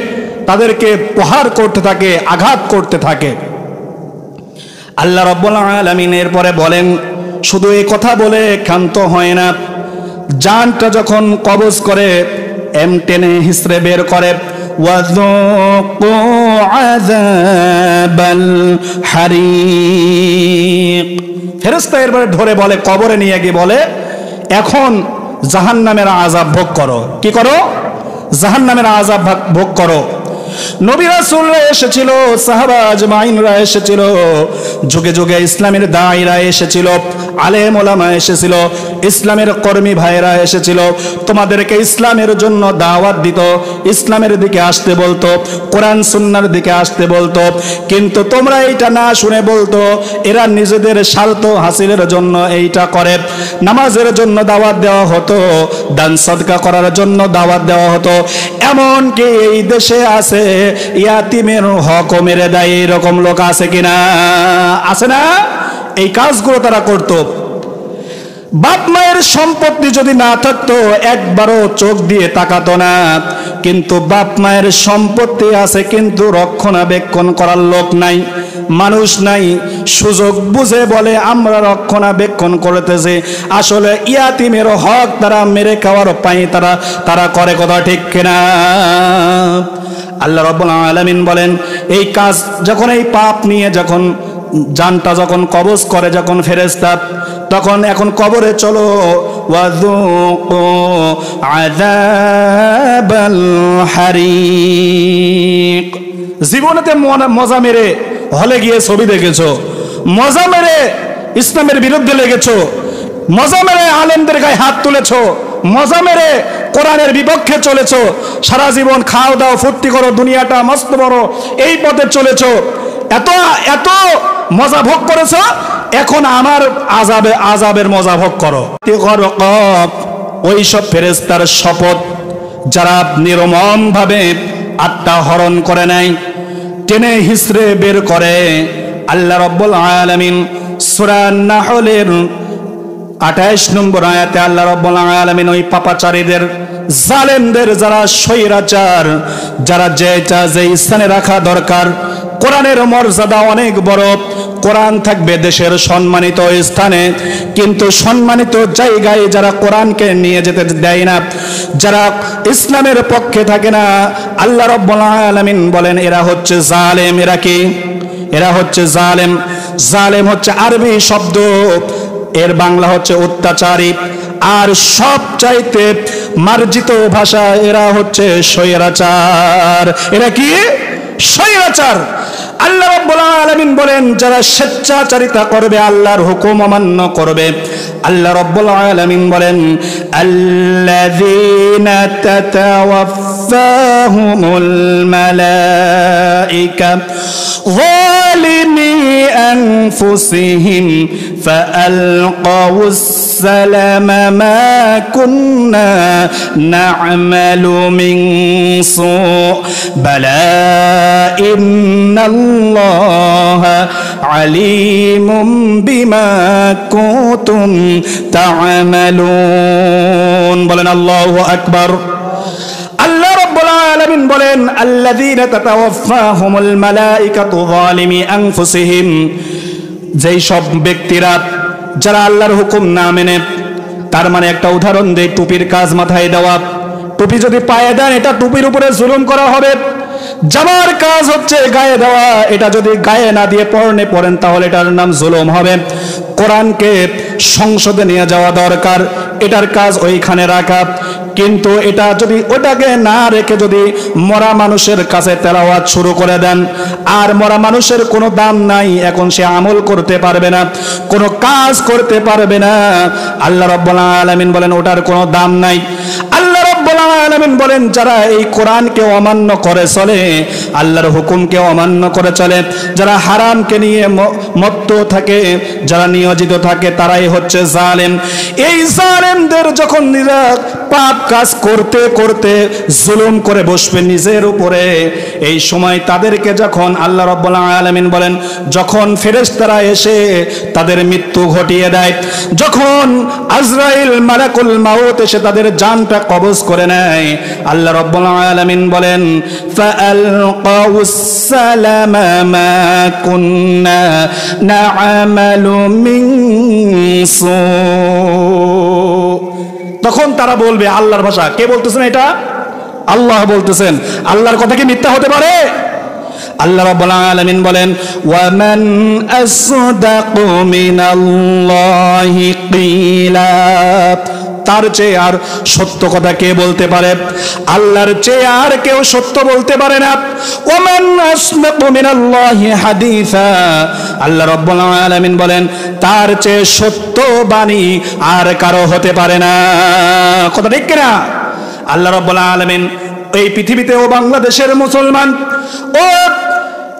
তাদেরকে প্রহার করতে থাকে, আঘাত করতে থাকে। আল্লাহ রাব্বুল আলামিন এরপরে বলেন, শুধু এই কথা বলে ক্ষান্ত হয় না, জানটা যখন কবজ করে, টেনে হিসড়ে বের করে, ওয়াযুকু আযাবাল হারিক, ফেরেশতা এরপরে ধরে বলে, কবরে নিয়ে গিয়ে বলে, এখন জাহান্নামের আযাব ভোগ করো। কি করো? জাহান্নামের আযাব ভোগ করো। নবী রাসূলরা এসেছিল, সাহাবা আজমাইনরা এসেছিল, যুগে যুগে ইসলামের দায়ীরা এসেছিল, আলেম ওলামা এসেছিল, ইসলামের কর্মী ভাইরা এসেছিল, তোমাদেরকে ইসলামের জন্য দাওয়াত দিত, ইসলামের দিকে আসতে বলতো, কোরআন সুন্নাহর দিকে আসতে বলতো, কিন্তু তোমরা এইটা না শুনে বলতো এরা নিজেদের স্বার্থ হাসিলের জন্য এইটা করে। নামাজের জন্য দাওয়াত দেওয়া হতো, দান সাদকা করার জন্য দাওয়াত দেওয়া হতো, এমনকি এই দেশে আছে ইয়াতিমের হক মেরে দেয়, এরকম লোক আছে কিনা? আছে না? এই কাজগুলো তারা করত। বাপ মায়ের সম্পত্তি যদি না থাকতো একবারও চোখ দিয়ে তাকাতো না, কিন্তু বাপ মায়ের সম্পত্তি আছে কিন্তু রক্ষণাবেক্ষণ করার লোক নাই, মানুষ নাই, সুযোগ বুঝে বলে আমরা রক্ষণাবেক্ষণ করতেছি, আসলে ইয়াতিমের হক তারা মেরে খাওয়ার পাই তারা করে, কথা ঠিক কিনা? আল্লাহ রাব্বুল আলামিন বলেন, এই কাজ যখন, এই পাপ নিয়ে যখন জানটা যখন কবজ করে যখন ফেরেশতা, তখন এখন কবরে চলো, ওয়াযুকু আযাবাল হারিক। জীবনেতে মজা মেরে হলে গিয়ে ছবি দেখেছো, মজা মেরে ইসলামের বিরুদ্ধে লেগেছো, মজা মেরে আলেমদের গায়ে হাত তুলেছো, মজা মেরে কোরআনের বিপক্ষে চলেছো, সারা জীবন খাও দাও ফুর্তি করো, দুনিয়াটা মস্ত বড়, এই পথে চলেছো, এত এত মজা ভোগ করেছো, এখন আমার আযাবের মজা ভোগ করো। ওই সব ফেরেশতার শপথ যারা নির্মম ভাবে আত্মা হরণ করে নেয়, টেনে হিসড়ে বের করে। আল্লাহ রাব্বুল আলামিন সূরা নাহলের 28 নম্বর আয়াতে আল্লাহ রাব্বুল আলামিন ওই পাপাচারীদের, জালেমদের, যারা স্বৈরাচার, যারা যেটা যে স্থানে রাখা দরকার, কোরআনের মর্যাদা অনেক বড়, কোরআন থাকবে দেশের সম্মানিত স্থানে, কিন্তু সম্মানিত জায়গায় যারা কোরআনকে নিয়ে যেতে দেয় না, যারা ইসলামের পক্ষে থাকে না, আল্লাহ রাব্বুল আলামিন বলেন এরা হচ্ছে জালেম। এরা কি? এরা হচ্ছে জালেম। জালেম হচ্ছে আরবি শব্দ, এর বাংলা হচ্ছে অত্যাচারী, আর সবচাইতে মার্জিত ভাষা এরা হচ্ছে স্বৈরাচার। এরা কি? স্বৈরাচার। আল্লাহ রাব্বুল আলামিন বলেন যারা স্বেচ্ছাচারিতা করবে, আল্লাহর হুকুম অমান্য করবে, আল্লাহ রাব্বুল আলামিন বলেন আল্লাযীনা তাতাওয়াফাহুমুল মালাইকা যালিমি আনফুসিহিম ফাআলকাউস সালামা মা কুন্না না'মালু মিন সু বালা ইন্নাল্লাহা আলিমুম বিমা কুনতুম তা'মালুন। বলেন আল্লাহু আকবার। আল্লাহ রাব্বুল আলামিন বলেন আল্লাযীনা তাতাওয়াফাহুমুল মালাইকাতু যালিমি আনফুসিহিম, যেই সব ব্যক্তিরা যারা আল্লাহর হুকুম না মেনে, তার মানে একটা উদাহরণ দেই, টুপির কাজ মাথায় দেওয়া, টুপি যদি পায়ে দেন এটা টুপির উপরে জুলুম করা হবে। জামার কাজ হচ্ছে গায়ে দেওয়া, এটা যদি গায়ে না দিয়ে পরনে পরেন তাহলে এটার নাম জুলুম হবে। কোরআনকে সংসদে নিয়ে যাওয়া দরকার, এটার কাজ ওইখানে রাখা, কিন্তু এটা যদি ওটাকে না রেখে যদি মরা মানুষের কাছে তেলাওয়াত শুরু করে দেন, আর মরা মানুষের কোনো দাম নাই, এখন সে আমল করতে পারবে না, কোনো কাজ করতে পারবে না। আল্লাহ রাব্বুল আলামিন বলেন ওটার কোনো দাম নাই। আল্লাহ রাব্বুল আলামিন বলেন যারা এই কোরআনকে অমান্য করে চলে, আল্লাহর হুকুমকে অমান্য করে চলে, যারা হারামকে নিয়ে মত্ত থাকে, যারা নিয়োজিত থাকে, তারাই হচ্ছে জালেম। এই জালেমদের যখন নিজেরা পাপ কাজ করতে করতে জুলুম করে বসবে নিজের উপরে, এই সময় তাদেরকে যখন আল্লাহ রাব্বুল আলামিন বলেন যখন ফেরেশতারা এসে তাদের মৃত্যু ঘটিয়ে দেয়, যখন আজরাইল মালাকুল মাউত এসে তাদের জানটা কবজ করে নেয়, আল্লাহ রাব্বুল আলামিন বলেন ফাআলকাউস সালামা মা কুন্না না'মালু মিন সু। তখন তারা বলবে, আল্লাহর ভাষা, কে বলতেছেন এটা? আল্লাহ বলতেছেন। আল্লাহর কথা কি মিথ্যা হতে পারে? আল্লাহ রাব্বুল আলামিন বলেন ওয়ামান আসদাকু মিনাল্লাহি কিলা, তার চেয়ে আর সত্য কথা কে বলতে পারে? আল্লাহর চেয়ে আর কেউ সত্য বলতে পারে না। ওয়ামান আসদাকু মিনাল্লাহি হাদিসা, আল্লাহ রাব্বুল আলামিন বলেন তার চেয়ে সত্য বাণী আর কারো হতে পারে না। কথা ঠিক কিনা? আল্লাহ রাব্বুল আলামিন এই পৃথিবীতে ও বাংলাদেশের মুসলমান, ও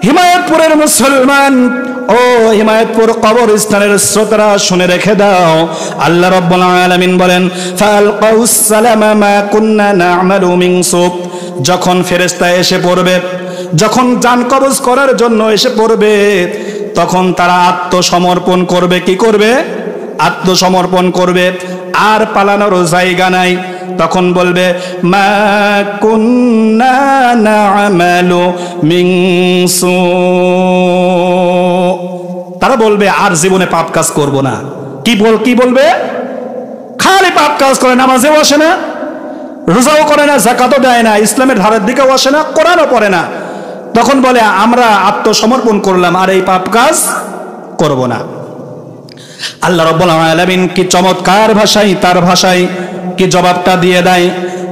হিমায়তপুরের মুসলমান, ও হিমায়তপুর কবরস্থানের শ্রোতারা শুনে রেখে দাও, আল্লাহ রাব্বুল আলামিন বলেন ফাআলকাউস সালামা মা কুন্না না'মালু মিন সু। যখন ফেরেশতা এসে পড়বে, যখন জান কবজ করার জন্য এসে পড়বে, তখন তারা আত্মসমর্পণ করবে। কি করবে? আত্মসমর্পণ করবে, আর পালানোর জায়গা নাই। তখন বলবে মা কুন্না না'মালু মিন সু, তারা বলবে আর জীবনে পাপ কাজ করব না। কি বলবে? খালি পাপ কাজ করে, নামাজেও আসে না, রোজাও করে না, যাকাতও দেয় না, ইসলামের ধারের দিকেও আসে না, কোরআনও পড়ে না। তখন বলে আমরা আত্মসমর্পণ করলাম, আর এই পাপ কাজ করব না। আল্লাহ রাব্বুল আলামিন কি চমৎকার ভাষায়, তার ভাষায় কি জবাবটা দিয়ে দেয়।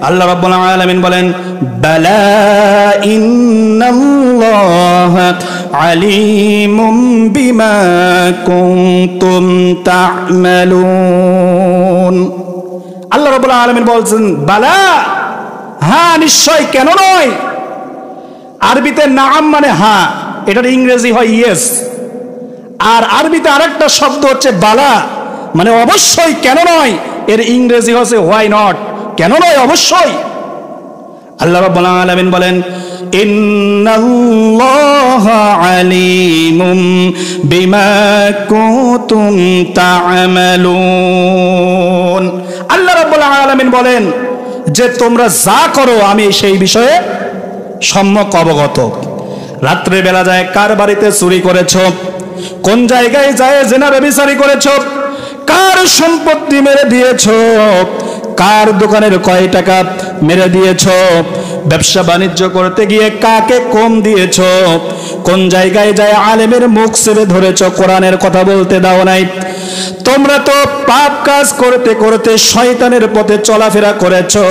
আল্লাহ রাব্বুল আলামিন বলেন বালা ইন্নাল্লাহা আলিমুম বিমা কুনতুম তা'মালুন। আল্লাহ রাব্বুল আলামিন বলছেন বালা, হ্যাঁ নিশ্চয়, কেন নয়। আরবিতে নাম মানে হ্যাঁ, এটার ইংরেজি হয় ইয়েস, আর আরবিতে আরেকটা শব্দ হচ্ছে বালা, মানে অবশ্যই, কেন নয়, এর ইংরেজি হচ্ছে হোয়াই নট, কেন নয়, অবশ্যই। আল্লাহ রাব্বুল আলামিন বলেন ইন্নাল্লাহা আলিমুম বিমা কুনতুম তা'মালুন। আল্লাহ রাব্বুল আলামিন বলেন যে তোমরা যা করো আমি সেই বিষয়ে সম্যক অবগত। রাত্রে বেলা যায় কার বাড়িতে চুরি করেছো, কোন জায়গায় যায় জিনা ব্যভিচারী করেছো, কার সম্পত্তি মেরে দিয়েছো, কার দোকানের কয় টাকা মেরে দিয়েছো, ব্যবসা বাণিজ্য করতে গিয়ে কাকে কম দিয়েছো, কোন জায়গায় যায় আলেমের মুখ চেপে ধরেছো, কোরআনের কথা বলতে দাও নাই। তোমরা তো পাপ কাজ করতে করতে শয়তানের পথে চলাফেরা করেছো।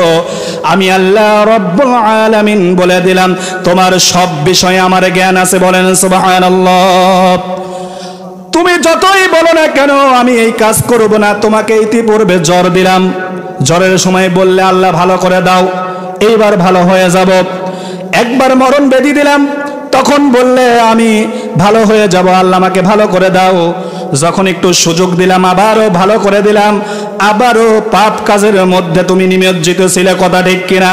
আমি আল্লাহ রব্বুল আলামিন বলে দিলাম তোমার সব বিষয়ে আমার জ্ঞান আছে। বলেন সুবহানাল্লাহ। তুমি যতই বলো না কেন আমি এই কাজ করব না, তোমাকে ইতিপূর্বে জ্বর দিলাম, জ্বরের সময় বললে আল্লাহ ভালো করে দাও, এইবার ভালো হয়ে যাব। একবার মরণ ব্যাধি দিলাম, তখন বললে আমি ভালো হয়ে যাব, আল্লাহ আমাকে ভালো করে দাও। যখন একটু সুযোগ দিলাম আবারও ভালো করে দিলাম, আবারও পাপ কাজের মধ্যে তুমি নিমজ্জিত ছিলে। কথা ঠিক কিনা?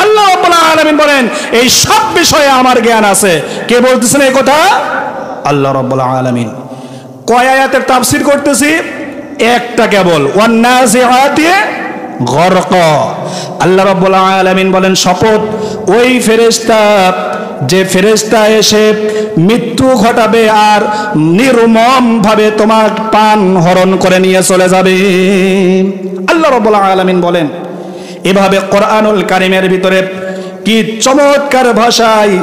আল্লাহ রাব্বুল আলামিন বলেন এই সব বিষয়ে আমার জ্ঞান আছে। কে বলতেছেন এই কথা? আল্লাহ রাব্বুল আলামিন। কয় আয়াতের তাফসীর করতেছি? একটা কেবল, ওয়ান্নাজিআতি গরকা। আল্লাহ রাব্বুল আলামিন বলেন শপথ ওই ফেরেশতা, যে ফেরেশতা এসে মৃত্যু ঘটাবে আর নির্মম ভাবে তোমার প্রাণ হরণ করে নিয়ে চলে যাবে। আল্লাহ রাব্বুল আলামিন বলেন এভাবে কোরআনুল কারীমের ভিতরে কি চমৎকার ভাষায়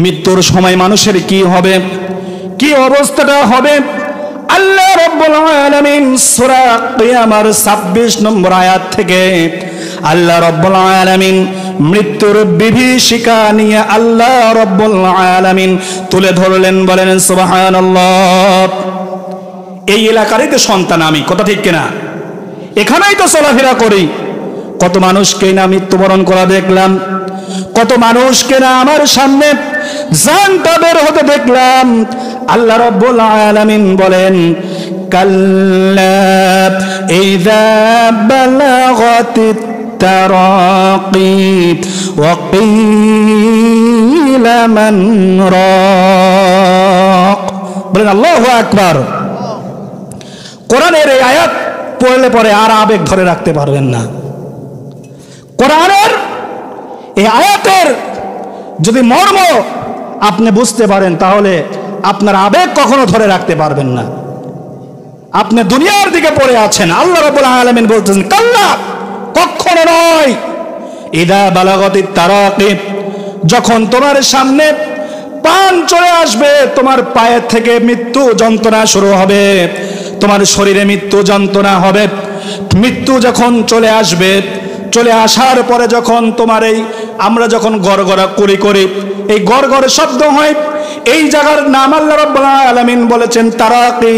মৃত্যুর সময় মানুষের কি হবে, কি অবস্থাটা হবে। আল্লাহ রাব্বুল আলামিন সূরা কিয়ামার 26 নম্বর আয়াত থেকে আল্লাহ রাব্বুল আলামিন মৃত্যুর বিভীষিকা নিয়ে আল্লাহ রাব্বুল আলামিন তুলে ধরলেন। বলেন সুবহানাল্লাহ। এই এলাকারই তো সন্তান আমি। কথা ঠিক কিনা? এখানেই তো চলাফেরা করি। কত মানুষকে না মৃত্যুবরণ করা দেখলাম, কত মানুষকে না আমার সামনে জানটা বের হতে দেখলাম। আল্লাহ রাব্বুল আলামিন বলেন কাল্লা ইযা বালাগাতিত তারাকি ওয়া কিলা মান রাক। বলেন আল্লাহু আকবার। কোরআনের এই আয়াত পড়লে পরে আর আবেগ ধরে রাখতে পারবেন না। কোরআনের এই আয়াতের যদি মর্ম আপনি বুঝতে পারেন তাহলে আপনার আবেগ কখনো ধরে রাখতে পারবেন না। আপনি দুনিয়ার দিকে পড়ে আছেন, আল্লাহ রাব্বুল আলামিন বলতেছেন কাল্লা, কখনো নয়। ইদা বালাগাতিত তারাকি, যখন তোমার সামনে প্রাণ চলে আসবে, তোমার পায়ের থেকে মৃত্যু যন্ত্রণা শুরু হবে, তোমার শরীরে মৃত্যু যন্ত্রণা হবে। মৃত্যু যখন চলে আসবে, চলে আসার পরে যখন তোমার এই আমরা যখন গড়গড়া করি, এই গড়গড় শব্দ হয়, এই জায়গার নাম আল্লাহ রাব্বুল আলামিন বলেছেন তারাকি।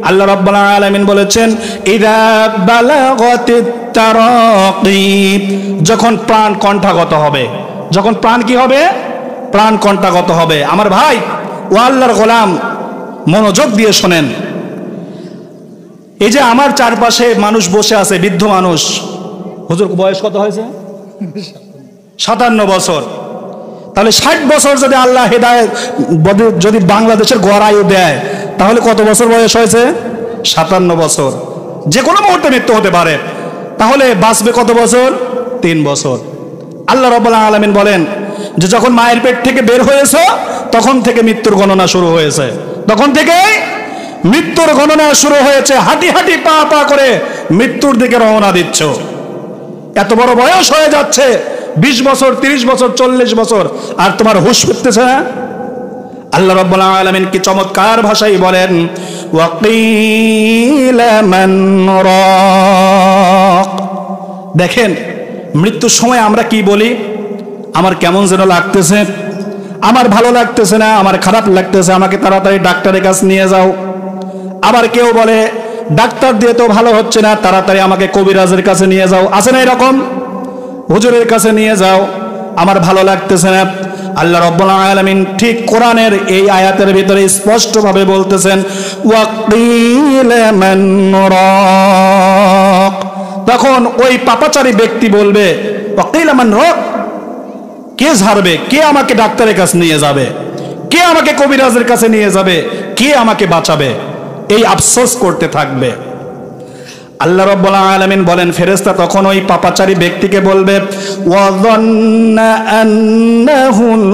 আল্লাহ রাব্বুল আলামিন বলেছেন ইযা বালাগাতিত তারাকি, যখন প্রাণ কণ্ঠাগত হবে। যখন প্রাণ কি হবে? প্রাণ কণ্ঠাগত হবে। আমার ভাই ও আল্লাহর গোলাম, মনোযোগ দিয়ে শোনেন। এই যে আমার চারপাশে মানুষ বসে আছে, বৃদ্ধ মানুষ। হুজুর বয়স কত হয়েছে? 57 বছর। তাহলে 60 বছর যদি আল্লাহ হেদায়েত, যদি বাংলাদেশের গড় আয়ু দেয়, তাহলে কত বছর বয়স হয়েছে? 57 বছর। যে কোনো মুহূর্তে মৃত্যু হতে পারে। তাহলে বাঁচবে কত বছর? 3 বছর। আল্লাহ রাব্বুল আলামিন বলেন যে যখন মায়ের পেট থেকে বের হয়েছে তখন থেকে মৃত্যুর গণনা শুরু হয়েছে। তখন থেকে মৃত্যুর গণনা শুরু হয়েছে। হাঁটি হাঁটি পা পা করে মৃত্যুর দিকে রওনা দিচ্ছ। এত বড় বয়স হয়ে যাচ্ছে, 20 বছর, 30 বছর, 40 বছর, আর তোমার হুঁশ ফিরতেছে না। আল্লাহ রাব্বুল আলামিন কি চমৎকার ভাষায় বলেন ওয়াকিলা মান রাক। দেখেন মৃত্যুর সময় আমরা কি বলি? আমার কেমন যেন লাগতেছে, আমার ভালো লাগতেছে না, আমার খারাপ লাগতেছে, আমাকে তাড়াতাড়ি ডাক্তারের কাছে নিয়ে যাও। আবার কেউ বলে ডাক্তার দিয়ে তো ভালো হচ্ছে না, তাড়াতাড়ি আমাকে কবিরাজের কাছে নিয়ে যাও। আছে না এরকম? হুজুরের কাছে নিয়ে যাও, আমার ভালো লাগতেছে না। আল্লাহ রাব্বুল আলামিন ঠিক কোরআনের এই আয়াতের ভিতরে স্পষ্টভাবে বলতেছেন ওয়াকিলা মান রাক। তখন ওই পাপাচারী ব্যক্তি বলবে ওয়াকিলা মান রাক, কে ঝাড়বে? কে আমাকে ডাক্তারের কাছে নিয়ে যাবে? কে আমাকে কবিরাজের কাছে নিয়ে যাবে? কে আমাকে বাঁচাবে? এই আফসোস করতে থাকবে। আল্লাহ রাব্বুল আলামিন বলেন ফেরেশতা তখন ওই পাপাচারী ব্যক্তিকে বলবে ওয়াযান্না আন্নাহুল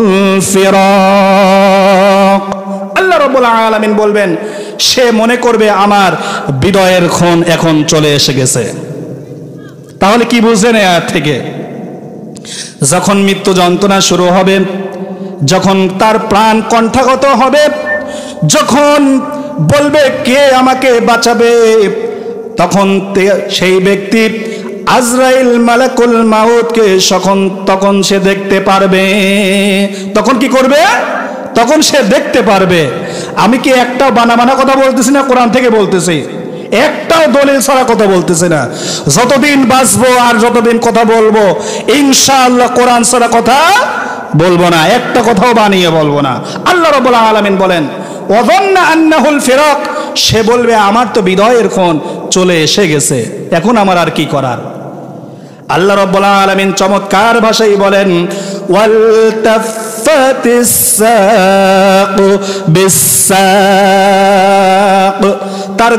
ফিরাক। রাব্বুল আলামিন বলবেন সে মনে করবে আমার বিদায়ের ক্ষণ এখন চলে এসে গেছে। তাহলে কি বুঝলেন এই আয়াত থেকে? যখন মৃত্যু যন্ত্রণা শুরু হবে, যখন তার প্রাণ কণ্ঠাগত হবে, যখন বলবে কে আমাকে বাঁচাবে, তখন সেই ব্যক্তি আজরাইল মালাকুল মাউতকে তখন সে দেখতে পারবে। তখন কি করবে? তখন সে দেখতে পারবে। আমি কি একটা বানা কথা বলতেছি না, কোরআন থেকে বলতেছি, একটাও দলিল ছাড়া কথা বলতেছি না। যতদিন বাঁচবো আর যতদিন কথা বলবো ইনশাআল্লাহ কোরআন ছাড়া কথা বলবো না, একটা কথাও বানিয়ে বলবো না। আল্লাহ রাব্বুল আলামিন বলেন ওয়াযান্না আন্নাহুল ফিরাক, সে বলবে আমার তো বিদায়ের ক্ষণ চলে এসে গেছে, এখন আমার আর কি করার। আল্লাহ রাব্বুল আলামিন চমৎকার ভাষায় বলেন ওয়ালতাফাতিস সাকু বিসাক, তার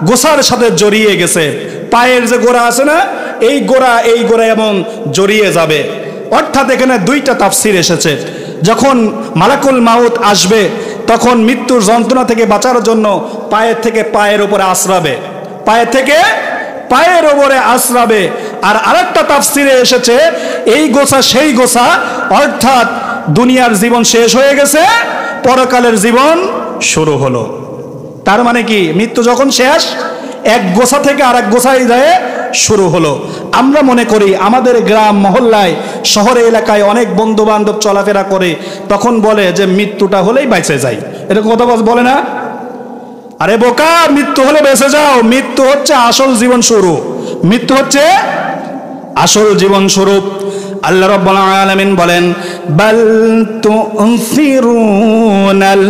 গোসার সাথে জড়িয়ে গেছে। পায়ের যে গোড়া আছে না, এই গোড়া এমন জড়িয়ে যাবে। অর্থাৎ এখানে দুইটা তাফসির এসেছে। যখন মালাকুল মাউত আসবে তখন মৃত্যুর যন্ত্রণা থেকে বাঁচার জন্য পায়ের থেকে পায়ের উপরে আশ্রাবে, পায়ের থেকে পায়ের উপরে আশ্রাবে। আর আরেকটা তাফসিরে এসেছে এই গোছা সেই গোছা, অর্থাৎ দুনিয়ার জীবন শেষ হয়ে গেছে, পরকালের জীবন শুরু হলো। তার মানে কি মৃত্যু যখন শেষ, এক গোছা থেকে আরেক গোছায় যায় শুরু হলো। আমরা মনে করি আমাদের গ্রাম মহল্লায় শহরে এলাকায় অনেক বন্ধু বান্ধব চলাফেরা করে, তখন বলে যে মৃত্যুটা হলেই বেঁচে যাই, এরকম কথা বলে না? আরে বোকা, মৃত্যু হলে বেঁচে যাও। মৃত্যু হচ্ছে আসল জীবন শুরু, মৃত্যু হচ্ছে আসল জীবন শুরু। আল্লাহ রাব্বুল আলামিন বলেন বাল তুনসিরুনাল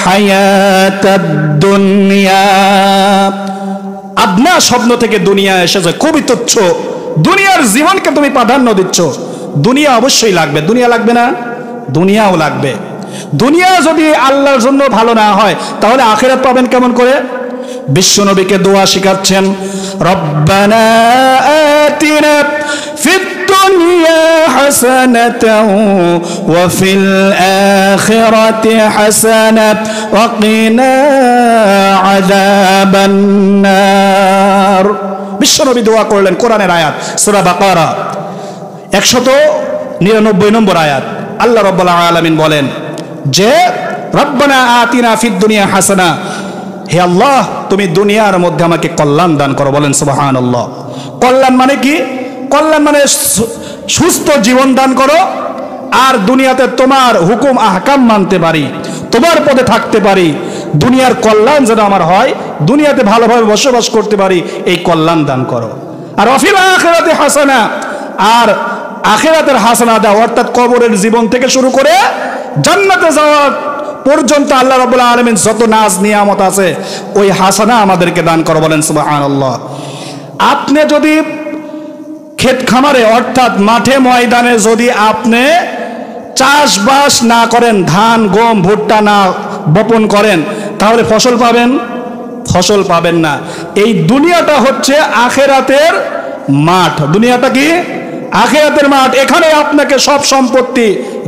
হায়াতাদ দুনিয়া, আদনা স্বপ্ন থেকে দুনিয়া এসেছে, খুবই তুচ্ছ। দুনিয়ার জীবনকে তুমি প্রাধান্য দিচ্ছ। দুনিয়া অবশ্যই লাগবে, দুনিয়া লাগবে না? দুনিয়াও লাগবে। দুনিয়া যদি আল্লাহর জন্য ভালো না হয় তাহলে আখিরাত পাবেন কেমন করে? বিশ্বনবীকে দোয়া শিখাচ্ছেন রব্বানা আতিনা ফিদ দুনিয়া হাসানাতাও ওয়া ফিল আখিরাতি হাসানাতাও ওয়া কিনা আযাবান নার। বিশ্বনবী দোয়া করলেন, কোরআনের আয়াত সূরা বাকারা 199 নম্বর আয়াত। আল্লাহ রাব্বুল আলামিন বলেন যে রব্বানা আতিনা ফিদ দুনিয়া হাসানা, হে আল্লাহ তুমি দুনিয়ার মধ্যে আমাকে কল্যাণ দান করো। বলেন সুবহানাল্লাহ। কল্যাণ মানে কি? কল্যাণ মানে সুস্থ জীবন দান করো, আর দুনিয়াতে তোমার হুকুম আহকাম মানতে পারি, তোমার পথে থাকতে পারি, দুনিয়ার কল্যাণ যেন আমার হয়, দুনিয়াতে ভালোভাবে বসবাস করতে পারি, এই কল্যাণ দান করো। আর অফিল আখিরাতে হাসানা, আর আখিরাতের হাসানা দাও, অর্থাৎ কবরের জীবন থেকে শুরু করে জান্নাতে যাওয়া পর্যন্ত আল্লাহ রাব্বুল আলামিন যত নাজ নিয়ামত আছে ওই হাসানা আমাদেরকে দান করো। বলেন সুবহানাল্লাহ। আপনি যদি ক্ষেত খামারে অর্থাৎ মাঠে ময়দানে যদি আপনি চাষবাস না করেন, ধান গম ভুট্টা না বপন করেন, তাহলে ফসল পাবেন? ফসল পাবেন না। এই দুনিয়াটা হচ্ছে আখিরাতের মাঠ। দুনিয়াটা কি? আখিরাতের মাঠ। এখানে আপনাকে সব সম্পত্তি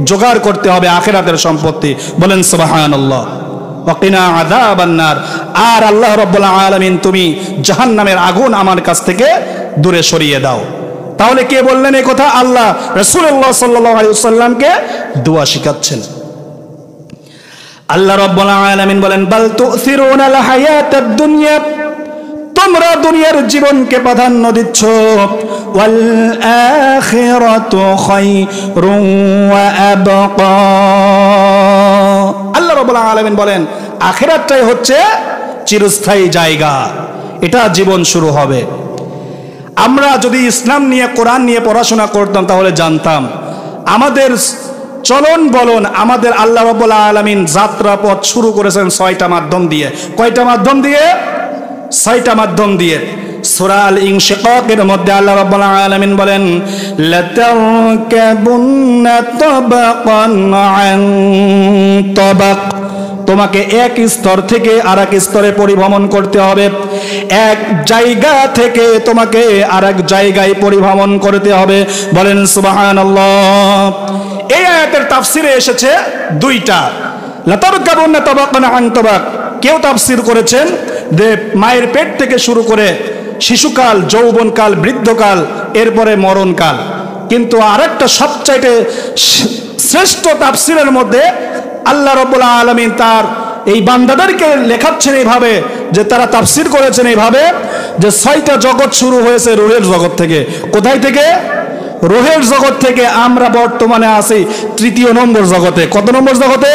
জোগাড় করতে হবে, আখিরাতের সম্পত্তি। বলেন সুবহানাল্লাহ। ওয়া কিনা আযাবান নার। আর আল্লাহ রাব্বুল আলামিন তুমি জাহান্নামের আগুন আমার কাছ থেকে দূরে সরিয়ে দাও। তাহলে কে বললেন এই কথা? আল্লাহ রাসূলুল্লাহ সাল্লাল্লাহু আলাইহি ওয়াসাল্লামকে দোয়া শিখাচ্ছেন। আল্লাহ রাব্বুল আলামিন বলেন বাল তুসিরুনাল হায়াতাদ দুনিয়া, তোমরা দুনিয়ার জীবনকে প্রাধান্য দিচ্ছ, ওয়াল আখিরাতু খায়রুন ওয়া আবকা। আল্লাহ রাব্বুল আলামিন বলেন আখিরাতটাই হচ্ছে চিরস্থায়ী জায়গা, এটা জীবন শুরু হবে। আমরা যদি ইসলাম নিয়ে কোরআন নিয়ে পড়াশোনা করতাম তাহলে জানতাম আমাদের চলন বলন, আমাদের আল্লাহ রাব্বুল আলামিন যাত্রা পথ শুরু করেছেন 6টা মাধ্যম দিয়ে। কয়টা মাধ্যম দিয়ে? 6টা মাধ্যম দিয়ে। সূরা আল ইনশিকাকের মধ্যে আল্লাহ রাব্বুল আলামিন বলেন লাতারকাবুন্না তাবাকান আন তাবাক, তোমাকে এক স্তর থেকে আরেক স্তরে পরিভ্রমণ করতে হবে, এক জায়গা থেকে তোমাকে আরেক জায়গায় পরিভ্রমণ করতে হবে। বলেন সুবহানাল্লাহ। এই আয়াতের তাফসিরে এসেছে দুইটা। লাতারকাবুন্না তাবাকান আন তাবাক। কেউ তাফসীর করেছেন যে মায়ের পেট থেকে শুরু করে শিশুকাল, যৌবনকাল, বৃদ্ধকাল, এরপরে মরণকাল। কিন্তু আরেকটা সবচাইতে শ্রেষ্ঠ তাফসীরের মধ্যে আল্লাহ রাব্বুল আলামিন তার এই বান্দাদেরকে লেখাচ্ছেন এইভাবে যে তারা তাফসীর করেছেন এইভাবে যে 6টা জগৎ শুরু হয়েছে রুহের জগৎ থেকে। কোথায় থেকে? রুহের জগৎ থেকে। আমরা বর্তমানে আছি 3য় নম্বর জগতে। কত নম্বর জগতে?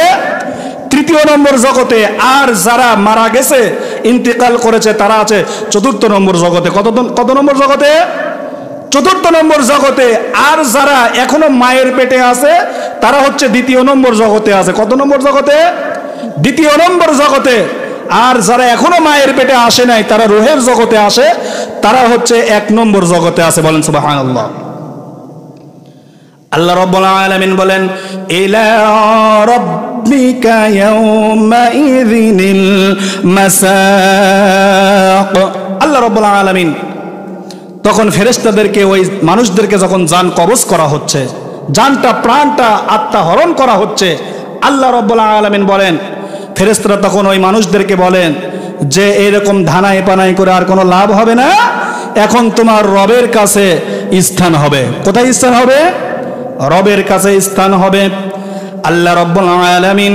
3য় নম্বর জগতে। আর যারা মারা গেছে, ইন্তেকাল করেছে, তারা আছে 4র্থ নম্বর জগতে। কত নম্বর জগতে? 4র্থ নম্বর জগতে। আর যারা এখনো মায়ের পেটে আছে তারা হচ্ছে 2য় নম্বর জগতে আছে। কত নম্বর জগতে? 2য় নম্বর জগতে। আর যারা এখনো মায়ের পেটে আসে নাই, তারা রুহের জগতে আসে, তারা হচ্ছে 1 নম্বর জগতে আছে। বলেন সুবহানাল্লাহ। আল্লাহ রাব্বুল আলামিন বলেন ইলা রাব্বিকা ইয়াওমাইযিনিল মাসাক। আল্লাহ রাব্বুল আলামিন তখন ফেরেশতাদেরকে, ওই মানুষদেরকে যখন জান কবজ করা হচ্ছে, জানটা, প্রাণটা, আত্মা হরণ করা হচ্ছে, আল্লাহ রাব্বুল আলামিন বলেন, ফেরেশতারা তখন ওই মানুষদেরকে বলেন যে এরকম ধানাই পানাই করে আর কোনো লাভ হবে না, এখন তোমার রবের কাছে স্থান হবে। কোথায় স্থান হবে? রবের কাছে স্থান হবে। আল্লাহ রাব্বুল আলামিন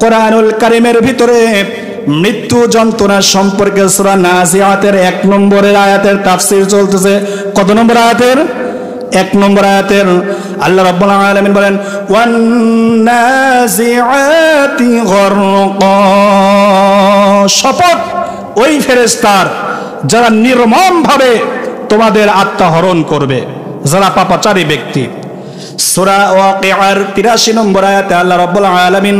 কোরআনুল কারীমের ভিতরে মৃত্যু যন্ত্রণা সম্পর্কে সূরা নাজিআতের 1 নম্বরের আয়াতের তাফসীর চলতেছে। কত নম্বর আয়াতের? 1 নম্বর আয়াতের। আল্লাহ রাব্বুল আলামিন বলেন ওয়ান নাজিআতি গরকা। শপথ ওই ফেরেশতার যারা নির্মমভাবে তোমাদের আত্মা হরণ করবে, যারা পাপাচারী ব্যক্তি। সূরা ওয়াকিআর 83 নম্বর আয়াতে আল্লাহ রাব্বুল আলামিন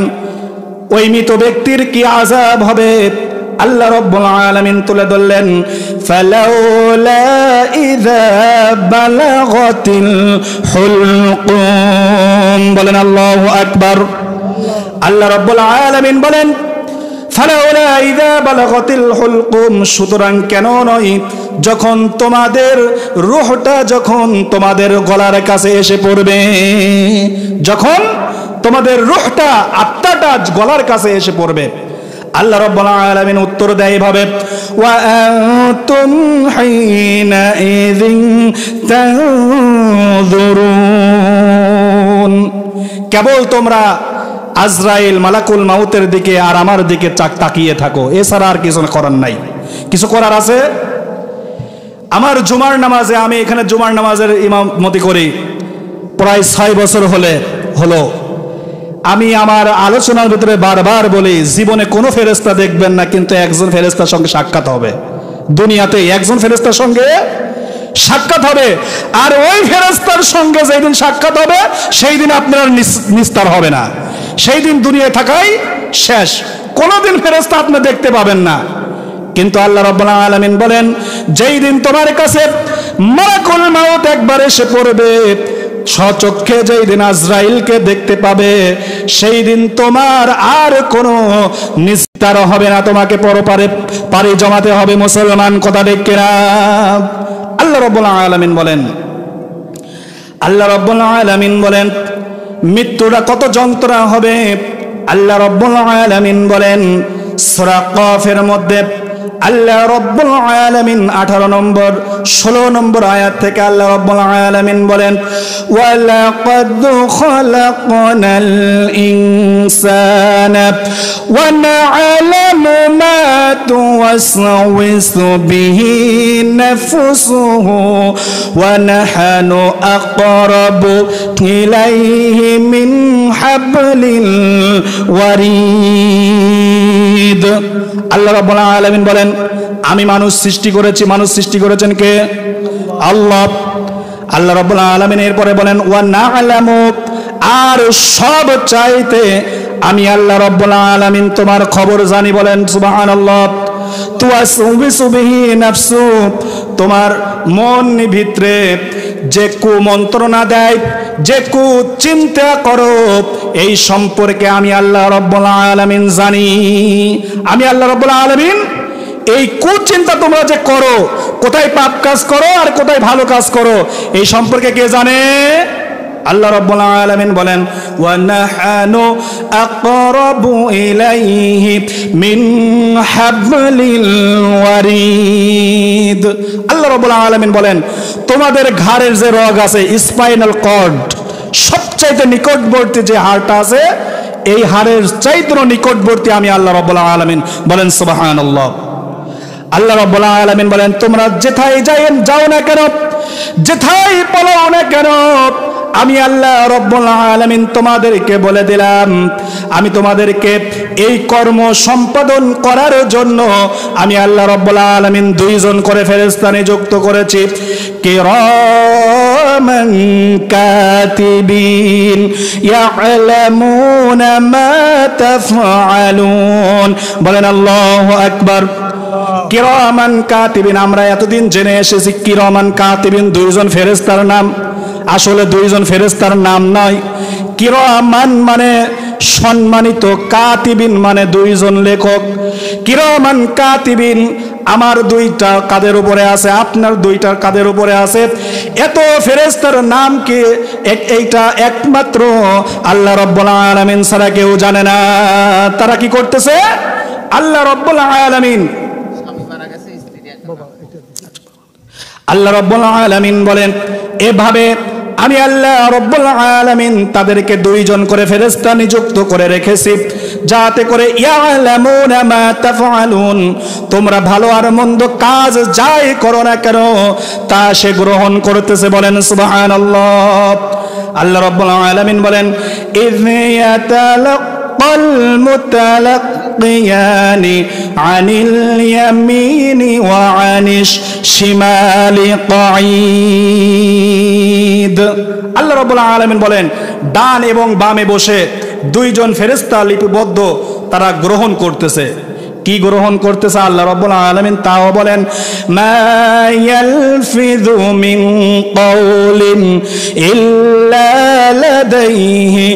ওই মৃত ব্যক্তির কি আযাব হবে আল্লাহ রাব্বুল আলামিন তুলে ধরলেন। ফালাউলা ইযা বালাগাতিল হুলকুম। বলেন আল্লাহু আকবার। আল্লাহ রাব্বুল আলামিন বলেন ফালাউলা ইযা বালাগাতিল হুলকুম। সুতরাং কেন নয়, যখন তোমাদের রূহটা যখন তোমাদের গলার কাছে এসে পড়বে, যখন তোমাদের রূহটা, আত্মাটা গলার কাছে এসে পড়বে। আল্লাহ রাব্বুল আলামিন উত্তর দেয় এভাবে ওয়া আনতুম হিনা ইযিন তানজুরুন। কেবল তোমরা আজরাইল মালাকুল মাউতের দিকে আর আমার দিকে তাকিয়ে থাকো, এছাড়া আর কিছু করার নাই। কিছু করার আছে? আমার জুমার নামাজে, আমি এখানে জুমার নামাজের ইমামতি করি প্রায় 6 বছর হলো। আমি আমার আলোচনার ভিতরে বারবার বলি, জীবনে কোনো ফেরেশতা দেখবেন না, কিন্তু একজন ফেরেশতার সঙ্গে সাক্ষাৎ হবে। দুনিয়াতে একজন ফেরেশতার সঙ্গে সাক্ষাৎ হবে, আর ওই ফেরেশতার সঙ্গে যেদিন সাক্ষাৎ হবে সেই দিন আপনার নিস্তার হবে না। সেই দিন দুনিয়ায় থাকাই শেষ, কোনোদিন ফেরেশতা আপনি দেখতে পাবেন না। কিন্তু আল্লাহ রাব্বুল আলামিন বলেন যেই দিন তোমার কাছে মালাকুল মাউত একবার এসে পড়বে, স্বচক্ষে যেই দিন আজরাইলকে দেখতে পাবে, সেই দিন তোমার আর কোনো নিস্তার হবে না, তোমাকে পরপারে পাড়ি জমাতে হবে। মুসলমান, কথা ঠিক কিনা? আল্লাহ রাব্বুল আলামিন বলেন, আল্লাহ রাব্বুল আলামিন বলেন মৃত্যুটা কত যন্ত্রণা হবে। আল্লাহ রাব্বুল আলামিন বলেন সূরা কাফের মধ্যে আল্লাহ রাব্বুল আলামিন 18 নম্বর 16 নম্বর আয়াত থেকে আল্লাহ রাব্বুল আলামিন বলেন ওয়া লাকাদ খালাকনাল ইনসানা ওয়া না'লামু মা তুওয়াসওয়িসু বিহি নাফসুহু ওয়া নাহনু আকরাবু ইলাইহি মিন হাবলিল ওয়ারিদ। আল্লাহ রাব্বুল আলামিন বলেন আমি মানুষ সৃষ্টি করেছি। মানুষ সৃষ্টি করেছেন কে? আল্লাহ। আল্লাহ রাব্বুল আলামিন এরপরে বলেন ওয়া না'লামু, আর সব চাইতে আমি আল্লাহ রাব্বুল আলামিন তোমার খবর জানি। বলেন সুবহানাল্লাহ। তুওয়াসওয়িসু বিহি নাফসু, তোমার মন ভিতরে যে কুমন্ত্রণা দেয়, যে কুচিন্তা করো, এই সম্পর্কে আমি আল্লাহ রাব্বুল আলামিন জানি। আমি আল্লাহ রাব্বুল আলামিন এই কুচিন্তা তোমরা যে করো, কোথায় পাপ কাজ করো আর কোথায় ভালো কাজ করো, এই সম্পর্কে কে জানে? আল্লাহ রাব্বুল আলামিন বলেন ওয়া নাহানু আকরাবু ইলাইহি মিন হাবলিল ওয়ারিদ। আল্লাহ রাব্বুল আলামিন বলেন তোমাদের ঘাড়ের যে রগ আছে স্পাইনাল কর্ড, সবচাইতে নিকটবর্তী যে হাড়টা আছে এই হাড়ের চাইতে নিকটবর্তী আমি আল্লাহ রাব্বুল আলামিন। বলেন সুবহানাল্লাহ। আল্লাহ রাব্বুল আলামিন বলেন তোমরা যেথায় যাও না কেন, যেথায় পালাও না কেন, আমি আল্লাহ রাব্বুল আলামিন তোমাদেরকে বলে দিলাম, আমি তোমাদেরকে এই কর্ম সম্পাদন করার জন্য আমি আল্লাহ রাব্বুল আলামিন 2 জন করে ফেরেশতা নিযুক্ত করেছি। কিরামান কাতিবিন ইয়ালামুনা মা তাফআলুন। বলেন আল্লাহু আকবার। কিরামান কাতিবিন, আমরা এতদিন জেনে এসেছি কিরামান কাতিবিন 2 জন ফেরেশতার নাম। আসলে 2 জন ফেরেশতার নাম নয়। কিরামান মানে সম্মানিত, কাতিবিন মানে 2 জন লেখক। কিরামান কাতিবিন আমার 2টা কাঁধের উপরে আছে, আপনার 2টার কাঁধের উপরে আছে। এত ফেরেশতার নাম কি এইটা একমাত্র আল্লাহ রাব্বুল আলামিন ছাড়া কেউ জানে না। তারা কি করতেছে? আল্লাহ রাব্বুল আলামিন বলেন এভাবে আমি আল্লাহ রাব্বুল আলামিন তাদেরকে 2 জন করে ফেরেশতা নিযুক্ত করে রেখেছি, যাতে করে ইয়ালামুনা মা তাফআলুন, তোমরা ভালো আর মন্দ কাজ যাই করো না কেন তা সে গ্রহণ করতেছে। বলেন সুবহানাল্লাহ। আল্লাহ রাব্বুল আলামিন বলেন ইয ইয়াতালাক্কাল মুতালাক্কিয়ানি আনিল ইয়ামিনি ওয়া আনিশ শিমালি কাঈদ। আল্লাহ রাব্বুল আলামিন বলেন ডান এবং বামে বসে 2 জন ফেরেশতা লিপিবদ্ধ তারা গ্রহণ করতেছে। কি গ্রহণ করতেছে আল্লাহ রাব্বুল আলামিন তাও বলেন মা ইয়ালফিযু মিন কাওলিন ইল্লা লাদাইহি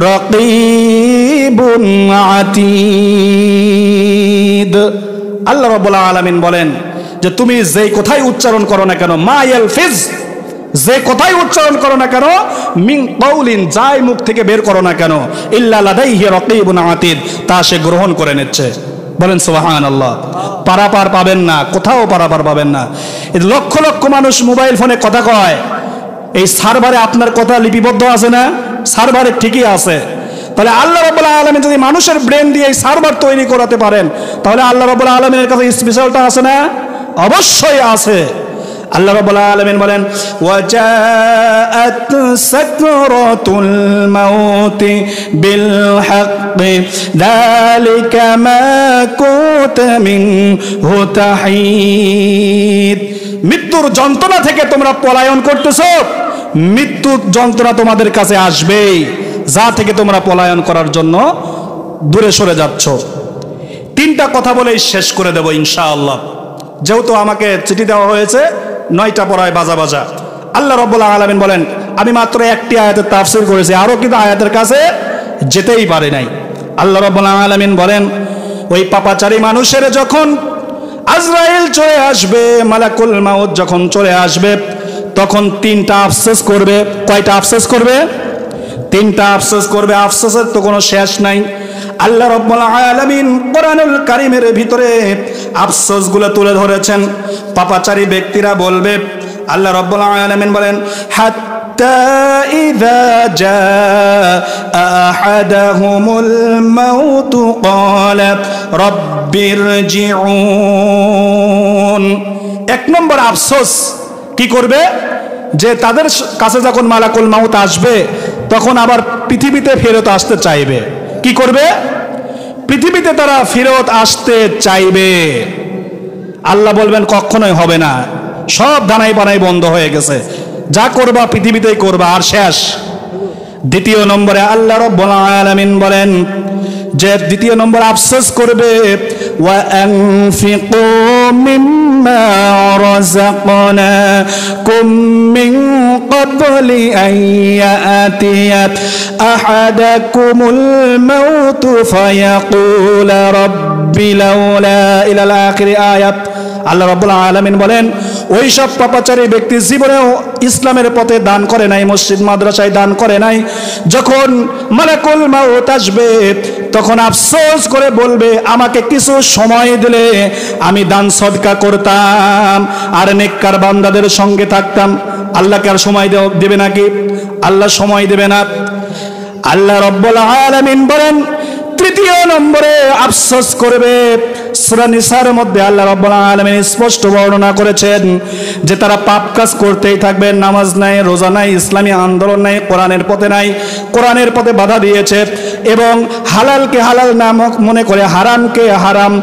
রাকীবুন আতীদ। আল্লাহ রাব্বুল আলামিন বলেন যে তুমি যেই কথাই উচ্চারণ করো না কেন, মা ইয়ালফিজ, যে কথাই উচ্চারণ করো না কেন, মিন কাওলিন, যাই মুখ থেকে বের করো না কেন, ইল্লা লাদাইহি রাকীবুন আতীদ, তা সে গ্রহণ করে নিচ্ছে। বলেন সুবহানাল্লাহ। পারাপার পাবেন না, কোথাও পারাপার পাবেন না। লক্ষ লক্ষ মানুষ মোবাইল ফোনে কথা কয়, এই সার্ভারে আপনার কথা লিপিবদ্ধ আছে না? সার্ভারে ঠিকই আছে। তাহলে আল্লাহ রাব্বুল আলামিন যদি মানুষের ব্রেন দিয়ে এই সার্ভার তৈরি করাতে পারেন, তাহলে আল্লাহ রাব্বুল আলামিনের কাছে স্পেশালটা আছে না? অবশ্যই আছে। আল্লাহ রাব্বুল আলামিন বলেন ওয়াজাআত সাকরাতুল মাউতি বিল হাক্কি যালিকা মা কুনতা মিনহু তাহিদ। মৃত্যুর যন্ত্রণা থেকে তোমরা পলায়ন করতেছো, মৃত্যুর যন্ত্রণা তোমাদের কাছে আসবেই, যা থেকে তোমরা পলায়ন করার জন্য দূরে সরে যাচ্ছ। 3টা কথা বলেই শেষ করে দেব ইনশাআল্লাহ, যেহেতু আমাকে চিঠি দেওয়া হয়েছে 9টা পড়ায় বাজা বাজা। আল্লাহ রাব্বুল আলামিন বলেন আমি মাত্র 1টি আয়াতের তাফসীর করেছি, আরো কিন্তু আয়াতের কাছে যেতেই পারি নাই। আল্লাহ রাব্বুল আলামিন বলেন ওই পাপাচারী মানুষের যখন আজরাইল চলে আসবে, মালাকুল মাউত যখন চলে আসবে, তখন 3টা আফসোস করবে। কয়টা আফসোস করবে? 3টা আফসোস করবে। আফসোসের তো কোনো শেষ নাই। আল্লাহ রাব্বুল আলামিন কোরআনুল কারীমের ভিতরে আফসোসগুলো তুলে ধরেছেন। পাপাচারী ব্যক্তিরা বলবে, আল্লাহ রাব্বুল আলামিন বলেন হাত্তা ইযা জাআ আহাদাহুমুল মাউতু ক্বালা রাব্বিরজিউন। 1 নম্বর আফসোস কি করবে? যে তাদের কাছে যখন মালাকুল মাউত আসবে তখন আবার পৃথিবীতে ফেরত আসতে চাইবে। কি করবে? পৃথিবীতে তারা ফেরত আসতে চাইবে। আল্লাহ বলবেন কখনোই হবে না, সব দানাই পানাই বন্ধ হয়ে গেছে, যা করবা পৃথিবীতেই করবা, আর শেষ। 2 নম্বরে আল্লাহ রাব্বুল আলামিন বলেন যে 2 নম্বর আফসোস করবে ওয়া আনফিকু মিম্মা রাযাকনাকুম মিন ক্বাবলি আন ইয়াতিয়া আহাদাকুমুল মাউতু ফায়াকুলা রাব্বি লাউলা ইলাল আখির আয়াত। আল্লাহ রাব্বুল আলামিন বলেন ওই সব পাপাচারী ব্যক্তি জীবনেও ইসলামের পথে দান করে নাই, মসজিদ মাদ্রাসায় দান করে নাই। যখন মালাকুল মাউত আসবে তখন আফসোস করে বলবে, আমাকে কিছু সময় দিলে আমি দান সদকা করতাম আর নেককার বান্দাদের সঙ্গে থাকতাম। আল্লাহকে আর সময় দেবে নাকি? আল্লাহ সময় দেবে না। আল্লাহ রাব্বুল আলামিন বলেন, তৃতীয় নম্বরে আফসোস করবে। সূরা নিসার মধ্যে আল্লাহ রাব্বুল আলামিন স্পষ্ট বর্ণনা করেছেন যে তারা পাপ কাজ করতেই থাকবে, নামাজ নাই, রোজা নাই, ইসলামী আন্দোলন নাই, কোরআনের পথে নাই, কোরআনের পথে বাধা দিয়েছে এবং হালালকে হালাল না মনে করে হারামকে হারাম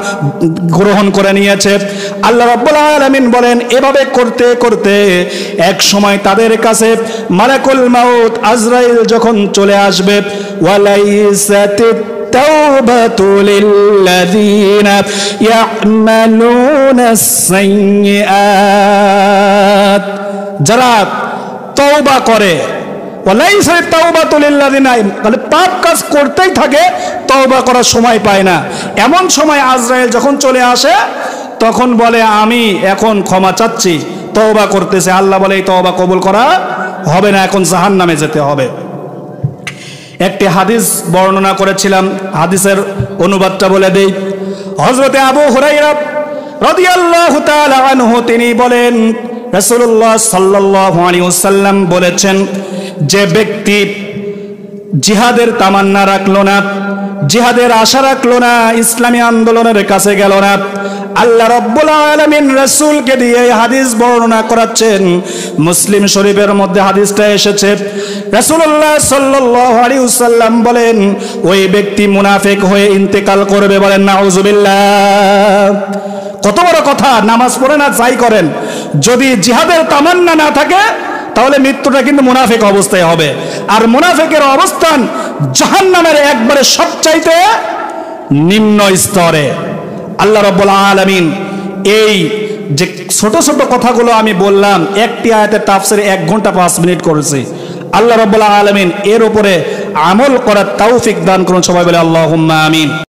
গ্রহণ করে নিয়েছে। আল্লাহ রাব্বুল আলামিন বলেন, এভাবে করতে করতে এক সময় তাদের কাছে মালাকুল মাউত আজরাইল যখন চলে আসবে, ওয়ালাইসাতিত التوبة للذين يعملون السيئات, যারা তওবা করে, ওয়ালাইসাত তাওবাতু লিল্লাযিনা, তাহলে পাপ কাজ করতেই থাকে, তওবা করার সময় পায় না। এমন সময় আজরাইল যখন চলে আসে তখন বলে, আমি এখন ক্ষমা চাচ্ছি, তওবা করতেছে। আল্লাহ বলে, এই তওবা কবুল করা হবে না, এখন জাহান্নামে যেতে হবে। একটি হাদিস বর্ণনা করেছিলাম, হাদিসের অনুবাদটা বলে দেই। হযরতে আবু হুরায়রা রাদিয়াল্লাহু তাআলা আনহু তিনি বলেন, রাসূলুল্লাহ সাল্লাল্লাহু আলাইহি ওয়াসাল্লাম বলেছেন, যে ব্যক্তি জিহাদের তামান্না রাখলো না, জিহাদের আশা রাখলো না, ইসলামী আন্দোলনের কাছে গেল না, আল্লাহ রাব্বুল আলামিন রাসূলকে দিয়ে হাদিস বর্ণনা করাচ্ছেন। মুসলিম শরীফের মধ্যে হাদিসটা এসেছে। রাসূলুল্লাহ সাল্লাল্লাহু আলাইহি ওয়াসাল্লাম বলেন, ওই ব্যক্তি মুনাফিক হয়ে ইন্তেকাল করবে। বলেন নাউযুবিল্লাহ। কত বড় কথা! নামাজ পড়ে না, যাই করেন, যদি জিহাদের তামান্না না থাকে তাহলে মৃত্যুটা কিন্তু মুনাফিক অবস্থায় হবে। আর মুনাফিকের অবস্থান জাহান্নামের একবারে সবচাইতে নিম্ন স্তরে। আল্লাহ রাব্বুল আলামিন এই যে ছোট ছোট কথাগুলো আমি বললাম, একটি আয়াতের তাফসীরে 1 ঘন্টা 5 মিনিট করেছি। আল্লাহ রাব্বুল আলামিন এর উপরে আমল করার তৌফিক দান করুন। সবাই বলে আল্লাহুম্মা আমিন।